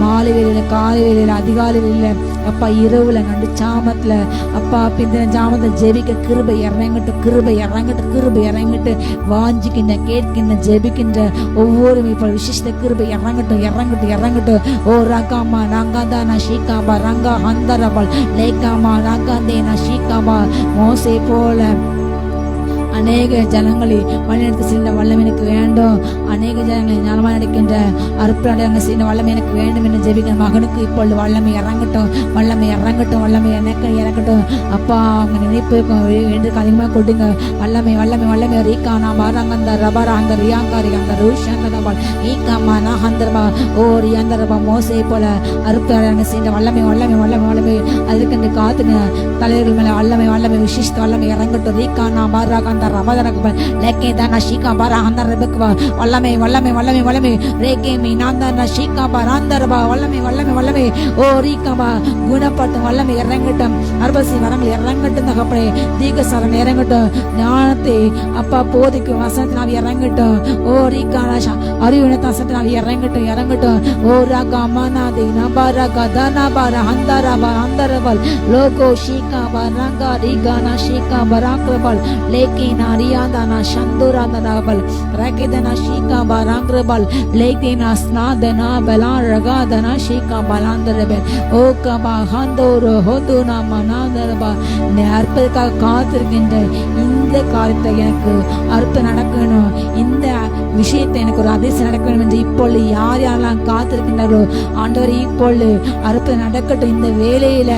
மாலை வேலையில, காலை வேலையில, அதிகாலை வேலையில, அப்பா இரவுல, நடு சாமத்துல, அப்பா பிந்தின ஜாமத்துல ஜெபிக்க கிருபை இறங்கட்டும், கிருபை இறங்கட்டும், கிருபை இறங்கட்டு. வாஞ்சிக்கின்ற, கேட்கின்ற, ஜெபிக்கின்ற ஒவ்வொரு இப்போ விசிஷ்ட கிருபை இறங்கட்டும் இறங்கட்டும் இறங்கட்டும். ஓ ரகாமா ரங்காதா நஷீகாபா ரங்கா ஹந்தரபல் லேகாமா ரங்காதே நஷீகாபா. மோசே போல அநேக ஜனங்களை வழிநடத்தி செல்ல வல்லமை எனக்கு வேண்டும், அநேக ஜனங்களை ஞானமாக நடக்கின்ற அற்புதங்கள் செய்த வல்லமை எனக்கு வேண்டும் என்று ஜெபிக்கிற மகனுக்கு இப்பொழுது வல்லமை இறங்கட்டும், வல்லமை இறங்கட்டும், வல்லமை எனக்கு இறங்கட்டும். அப்பா அவங்க நினைப்பு என்று அதிகமாக கொடுங்க. வல்லமை வல்லமை வல்லமை ரீகானா பாராங்கந்த ரபரா அந்த ரியாங்காரி அந்த ரூஷந்தரபால் ஈகாமா நாஹந்தரபா. ஓ ரியாந்தரபா மோசே போல அற்புதங்கள் செய்த வல்லமை வல்லமை வல்லமை வல்லமை அதுக்கு காத்துங்க தலைவர்கள் மேல வல்லமை வல்லமை விசிஷ்ட வல்லமை இறங்கட்டும். ரீகானா பாராக ரபதரகபல் லேகேதானா ஷீகாபா ராந்தரபக்வா. வல்லமை வல்லமை வல்லமை வல்லமை ரேகேமி நாந்தனா ஷீகாபா ராந்தரபா. வல்லமை வல்லமை வல்லமை ஓ ரீகாபா குணப்படுத்தும் வல்லமை இறங்கட்டும். அர்பசி வரங்கள் இறங்கட்டும் தகப்பனே. தீகசாரம் இறங்கட்டும். ஞானத்தை அப்பா போதிக்கும் வசனத்தினாவி இறங்கட்டும். ஓ ரீகானா அறிவினத்தாசத்தினாவி இறங்கட்டும் இறங்கட்டும். ஓ ராகா மனாதி நபாரா கதனாபாரா ஹந்தரபா ஹந்தரபல் லோகோ ஷீகாபா ரங்கா ரீகானா ஷீகாபா ராக்ரபல் லேகே நாரியாதானா சந்துராதனாபல் ரகேதனா ஷீகாபா ராங்ரபல் லேகேனா ஸ்நாதனா பலா ரகாதனா ஷீகாபா லாந்தரபல் ஓ கபா ஹந்தோரோ ஹோதுனா மனாதரபா. இந்த அற்புதத்துக்காக காத்திருக்கின்ற இந்த காரியத்தை எனக்கு அற்புதம் நடக்கணும், இந்த விஷயத்தை எனக்கு ஒரு அதிசயம் நடக்க வேண்டும் என்று இப்பொழுது யார் யாரெல்லாம் காத்திருக்கின்றாரோ ஆண்டவர் இப்பொழுது அற்புதம் நடக்கட்டும். இந்த வேலையில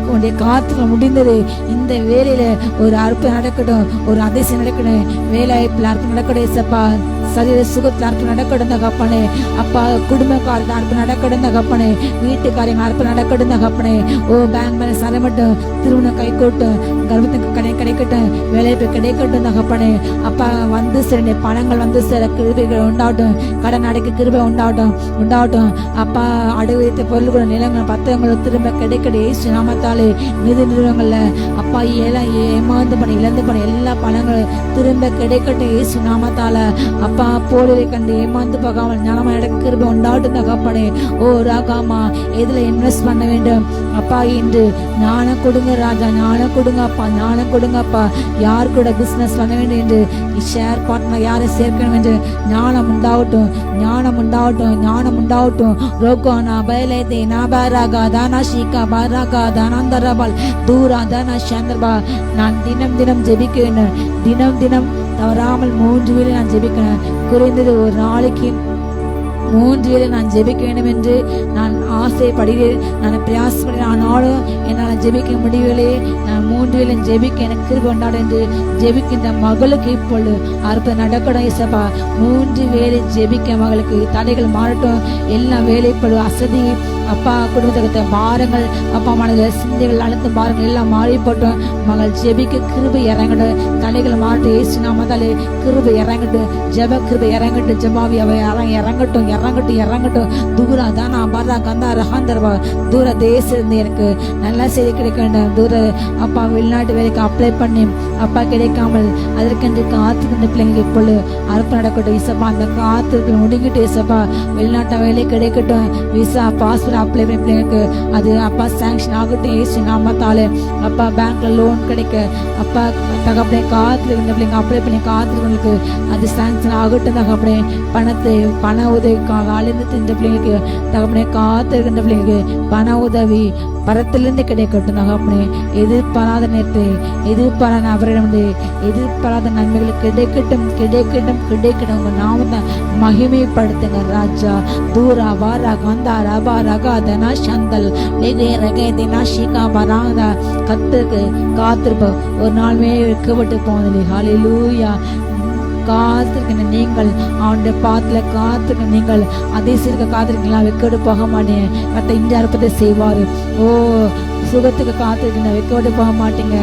உன்னுடைய காத்திர முடிந்தது, இந்த வேலையில ஒரு அற்புதம் நடக்கட்டும், ஒரு அதிசயம் நடக்கணும். வேலைவாய்ப்புல அற்புதம் நடக்கணும் ஏசப்பா. சரீர சுகத்தில் அற்புதம் நடக்கணும் தகப்பனே. அப்பா குடும்ப காரியத்தில் அற்புதம் நடக்கணும் தகப்பனே. வீட்டு காரியங்கள் அற்புதம் நடக்கணும் தகப்பனே. ஓ பேங்க் மேல சரமட்டும், திருமணம் கை கூட்டும், கர்ப்பத்துக்கு கிடைக்கட்டும், வேலைப்பு கிடைக்கட்டும் தகப்பனே. அப்பா வந்து சேர பணங்கள் வந்து சேர கிருபைகள் உண்டாகட்டும், கடன் அடைக்க கிருபை உண்டாகட்டும். அப்பா அடகு வைத்த பொருள்கள் நிலங்கள் பத்திரங்கள் திரும்ப கிடைக்கட்டும் இயேசு நாமத்தாலே. நிதி நிறுவனங்கள்ல அப்பா ஏமாந்து பண்ண இழந்து பண்ண எல்லா பணங்களும் திரும்ப கிடைக்கட்டும் இயேசு நாமத்தால. அப்பா போலியை கண்டு ஏமாந்து போகாமல் ஞானமா கிருபை உண்டாகட்டும் தகப்பனே. ஓ ராகாமா, எதுல இன்வெஸ்ட் பண்ண வேண்டும் அப்பா இன்று ஞானம் கொடுங்க ராஜா, ஞானம் கொடுங்க அப்பா, ஞானம் கொடுங்க அப்பா. யார் கூட பிசினஸ் பண்ண வேண்டும் என்று ஷேர் பார்ட்னர் யாரை சேர்க்கணும் என்று ஞானம் உண்டாகட்டும், ஞானம் உண்டாகட்டும், ஞானம் உண்டாகட்டும். ரோகோனா பயலேதே நாபாராகா தானா ஷீகா பாராகா தானந்தரபால் தூரா தானா சந்திரபா. நான் தினம் தினம் ஜெபிக்க வேண்டும், தினம் தவறாமல் 3 வேளை நான் ஜெபிக்கிறேன். குறைந்தது ஒரு நாளைக்கு 3 வேளை நான் ஜெபிக்க வேண்டும் என்று நான் ஆசைப்படுகிறேன், நான் பிரயாசப்படுகிறேன். ஆனாலும் என்னால் ஜெபிக்க முடியவில்லை. நான் 3 வேளை ஜெபிக்க எனக்கு கிருபை உண்டாடு என்று ஜெபிக்கின்ற மகளுக்கு இப்பொழுது அற்புதம் நடக்கணும் இயேசப்பா. 3 வேளை ஜெபிக்க மகளுக்கு தடைகள் மாறட்டும், எல்லாம் வேலைப்படு அசதி அப்பா, குடும்பத்தை பாரங்கள் அப்பா, மனதில் சிந்தைகள் அழுத்த பாரங்கள் எல்லாம் மாறி போட்டோம். மகள் ஜெபிக்க கிருபை இறங்கட்டும், தடைகள் மாறட்டும் இயேசு நாமத்தாலே. கிருபை இறங்கட்டும், ஜெப கிருபை இறங்கட்டும், ஜெபாவி அவை இறங்கட்டும். தூரா தானா பரா கந்தா ரஹாந்தர்வா. தூர தேசம் எனக்கு நல்ல செய்தி கிடைக்க வேண்டும். தூர அப்பா வெளிநாட்டு வேலைக்கு அப்ளை பண்ணி அப்பா கிடைக்காமல் அதற்கென்று காத்துக்கின்ற பிள்ளைங்க இப்பொழுது அறுப்பு நடக்கட்டும் இசப்பா. அந்த காத்துக்கு முடிங்கிட்டு இசப்பா, வெளிநாட்டு வேலை கிடைக்கட்டும், விசா பாஸ்போர்ட் அப்ளை பண்ண பிள்ளைங்களுக்கு அது அப்பா சாங்ஷன் ஆகட்டும் ஏசு நாமத்தாலே. அப்பா பேங்க்ல லோன் கிடைக்க அப்பா தகப்பனே காத்துக்கின்ற பிள்ளைங்க அப்ளை பண்ணி காத்துக்கிறவங்களுக்கு அது சாங்ஷன் ஆகட்டும் தகப்பனே. பண உதவிக்காக அழிந்து தின்ற பிள்ளைங்களுக்கு தகப்பனே, காத்திருக்கின்ற பிள்ளைங்களுக்கு பண உதவி பரத்திலிருந்து கிடைக்கட்டும் தகப்பனே. எதிர்பாராத நேரத்தை எதிர்பாராத அவரிடமிருந்து எதிர்பாராத நன்மைகள் கிடைக்கட்டும். உங்க நாமத்தை மகிமைப்படுத்துங்க ராஜா. தூரா வாரா கந்தா ரபா ரகா தனா சந்தல் லெகே ரகே தினா ஷிகா பராதா. கத்துக்கு காத்திருப்போம், ஒரு நாளுமே வெட்கப்பட்டு போனதில்லை. ஹல்லேலூயா. காத்திருக்கின்ற நீங்கள் அவனுடைய பாத்துல காத்திருக்க நீங்கள் அதிசயத்துக்கு காத்திருக்கலாம், வெக்கோடு போக மாட்டேன். கத்த இந்த அற்புதத்தை செய்வாரு. ஓ சுகத்துக்கு காத்திருக்கின்ற வெக்கோடு போக மாட்டீங்க.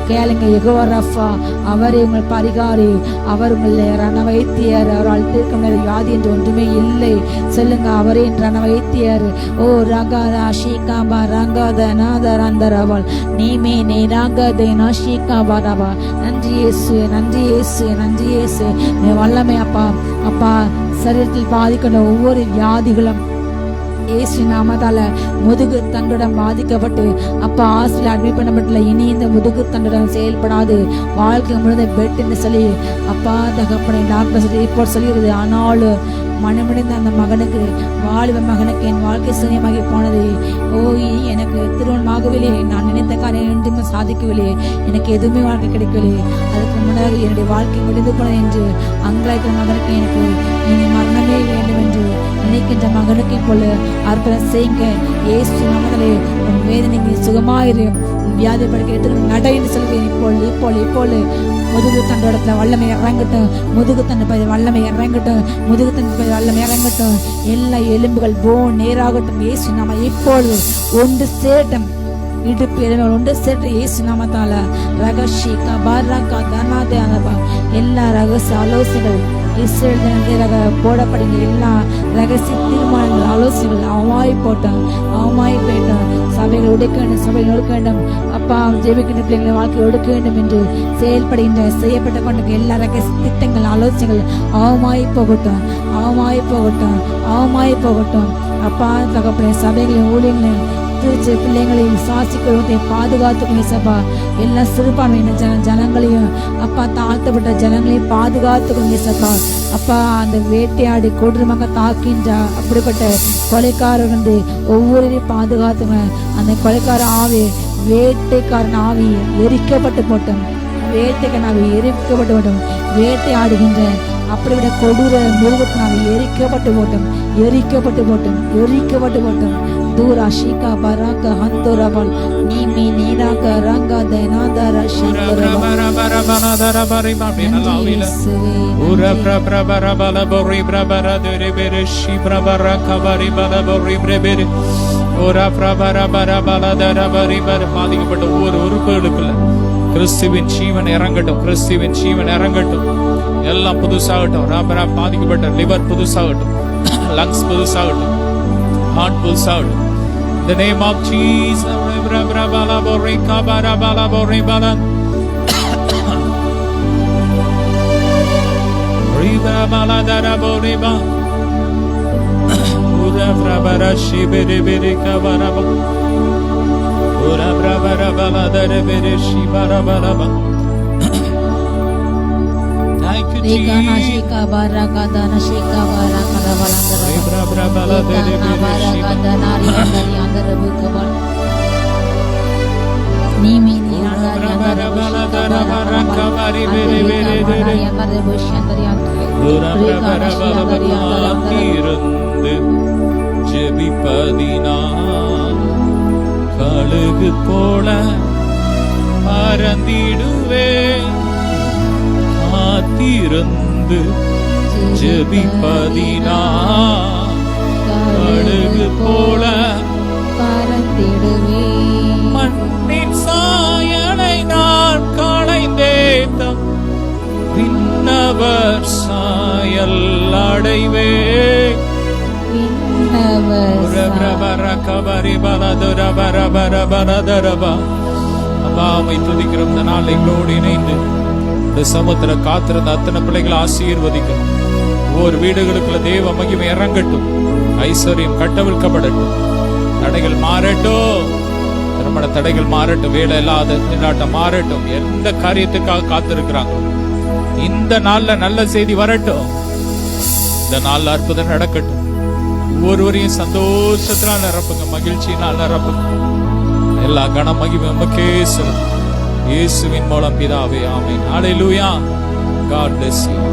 கேளுங்க, யெகோவா ரஃபா, அவரே உங்கள் பரிகாரி, அவர் உங்களை ரணவைத்தியர், அவரால் தீர்க்க முடியாத வியாதி என்று ஒன்றுமே இல்லை. சொல்லுங்க, அவரே ரண வைத்தியர். ஓ ரகாதா ஷீகாபா ரங்காத நாதர் அந்தரவள் நீமே நே ராகதே நாஷிகாபா ரவா. நன்றி இயேசு, நன்றி இயேசு, நன்றி இயேசு. நீ வல்லமை அப்பா. அப்பா சரீரத்தில் பாதிக்கின்ற ஒவ்வொரு வியாதிகளும் இயேசு நாமத்தால முதுகு தண்டுடன் பாதிக்கப்பட்டு அப்பா ஹாஸ்பிட்டல் அட்மிட் பண்ணப்பட்டல. இனி இந்த முதுகு தண்டுடன் செயல்படாது, வாழ்க்கை முழுத பெட்டுன்னு சொல்லி அப்பா தகப்பனை டாக்டர் சொல்லி ரிப்போர்ட் சொல்லிடுது. ஆனாலும் மனமுடிந்த அந்த மகனுக்கு, வாலிப மகனுக்கு என் வாழ்க்கை சூன்யமாகி போனது. ஓ எனக்கு திருமணமாகவில்லை, நான் நினைத்த காரியம் எதுவுமே சாதிக்கவில்லை, எனக்கு எதுவுமே வாழ்க்கை கிடைக்கவில்லை, அதுக்கு முன்னாடி என்னுடைய வாழ்க்கை முடிந்து போனது என்று அங்கலாய்க்கிற மகனுக்கு எனக்கு இனி மரணமே வேண்டும் என்று நினைக்கின்ற மகனுக்கு இப்பொழுது அற்புதம் செய்யுங்க இயேசு நாமத்திலே. உன் வேதனைக்கு சுகமாயிரு, வியாதி படுக்க எடுத்து நட என்று சொல்கிறேன். இப்பொழுது முதுகு தண்டோடத்துல வல்லமை இறங்கட்டும், முதுகு தண்டு வல்லமை இறங்கட்டும், முதுகு தண்டு வல்லமை இறங்கட்டும். எல்லா எலும்புகள் போன் நேராகட்டும் இயேசு நாம. இப்பொழுது ஒன்று சேட்டம் இடுப்பு எலும்புகள் ஒன்று சேட்டம் இயேசு நாமத்தால. ரகஷிகா பாராக்கா தனாதே அனபா. எல்லா ரகசிய ஆலோசனைகள் இஸ்ரேல் தினத்தில போடப்படுகிற எல்லா ரகசிய தீர்மானங்கள் ஆலோசனைகள் அவமாய் போட்டோம். சபைகள் ஒடுக்க வேண்டும், சபைகள் ஒடுக்க வேண்டும் அப்பா. ஜெபிக்கின்ற பிள்ளைங்களை வாழ்க்கை ஒடுக்க வேண்டும் என்று செயல்படுகின்ற செய்யப்பட்ட கொண்ட எல்லா ரகசிய திட்டங்கள் ஆலோசனைகள் அவமாய் போகட்டும் அப்பா தகப்பனே. சபைகளின் ஊழியர்களின் திருச்சி பிள்ளைங்களையும் விசுவாசிக்கிறவத்தை பாதுகாத்துக்கணும் சபா. எல்லா சிறுபான்மையின ஜனங்களையும் அப்பா, தாழ்த்தப்பட்ட ஜனங்களையும் பாதுகாத்துக்கணும் சபா. அப்பா அந்த வேட்டையாடி கொடூரமாக தாக்கின்ற அப்படிப்பட்ட கொலைக்காரர் வந்து ஒவ்வொருவரையும் பாதுகாத்துங்க. அந்த கொலைக்கார ஆவி, வேட்டைக்காரன் ஆவி எரிக்கப்பட்டு போட்டோம், வேட்டையாடுகின்ற அப்படிப்பட்ட கொடூர மிருகத்தினால எரிக்கப்பட்டு போட்டோம். தூரா ஷீகா பராக ஹந்தோரவல் நீமி நீராக ரங்கா தேனாதர பாதிக்கப்பட்ட ஒவ்வொரு உறுப்புகளுக்குள்ள கிறிஸ்துவின் ஜீவன் இறங்கட்டும், கிறிஸ்துவின் ஜீவன் இறங்கட்டும். எல்லாம் புதுசாகட்டும். பாதிக்கப்பட்ட லிவர் புதுசாகட்டும், லங்ஸ் புதுசாகட்டும், ஹார்ட் புதுசாகட்டும். The name of Jesus. Thank you, Jesus. ஜெபிப்பதினா கழுகு போல பறந்திடுவே, காத்திருந்து ஜெபிப்பதினா கழுகு போல பறந்திடுவே. மண்ணின் சாயலை நான் களைந்தேத்தம் விண்ணவர் சாயல் அடைவே. அப்பாவை துதிக்கிறோம். இந்த நாள் எங்களோடு இணைந்து இந்த சமுத்திர காத்திருந்த அத்தனை பிள்ளைகளை ஆசீர்வதிக்கிறோம். ஒவ்வொரு வீடுகளுக்குள்ள தேவ மகிமை இறங்கட்டும், ஐஸ்வர்யம் கட்டவிழ்க்கப்படட்டும், தடைகள் மாறட்டும், திருமண தடைகள் மாறட்டும், வேலை இல்லாத திண்டாட்டம் மாறட்டும். எந்த காரியத்துக்காக காத்திருக்கிறாங்க இந்த நாள்ல நல்ல செய்தி வரட்டும். இந்த நாள்ல அற்புதம் நடக்கட்டும். ஒவ்வொருவரையும் சந்தோஷத்தினால் நிரப்புங்க, மகிழ்ச்சியினால் நிரப்புங்க. எல்லா கன மகிமை உமக்கே செலுத்தும். இயேசுவின் மூலம் பிதாவே, ஆமென். ஹல்லேலூயா. God bless you.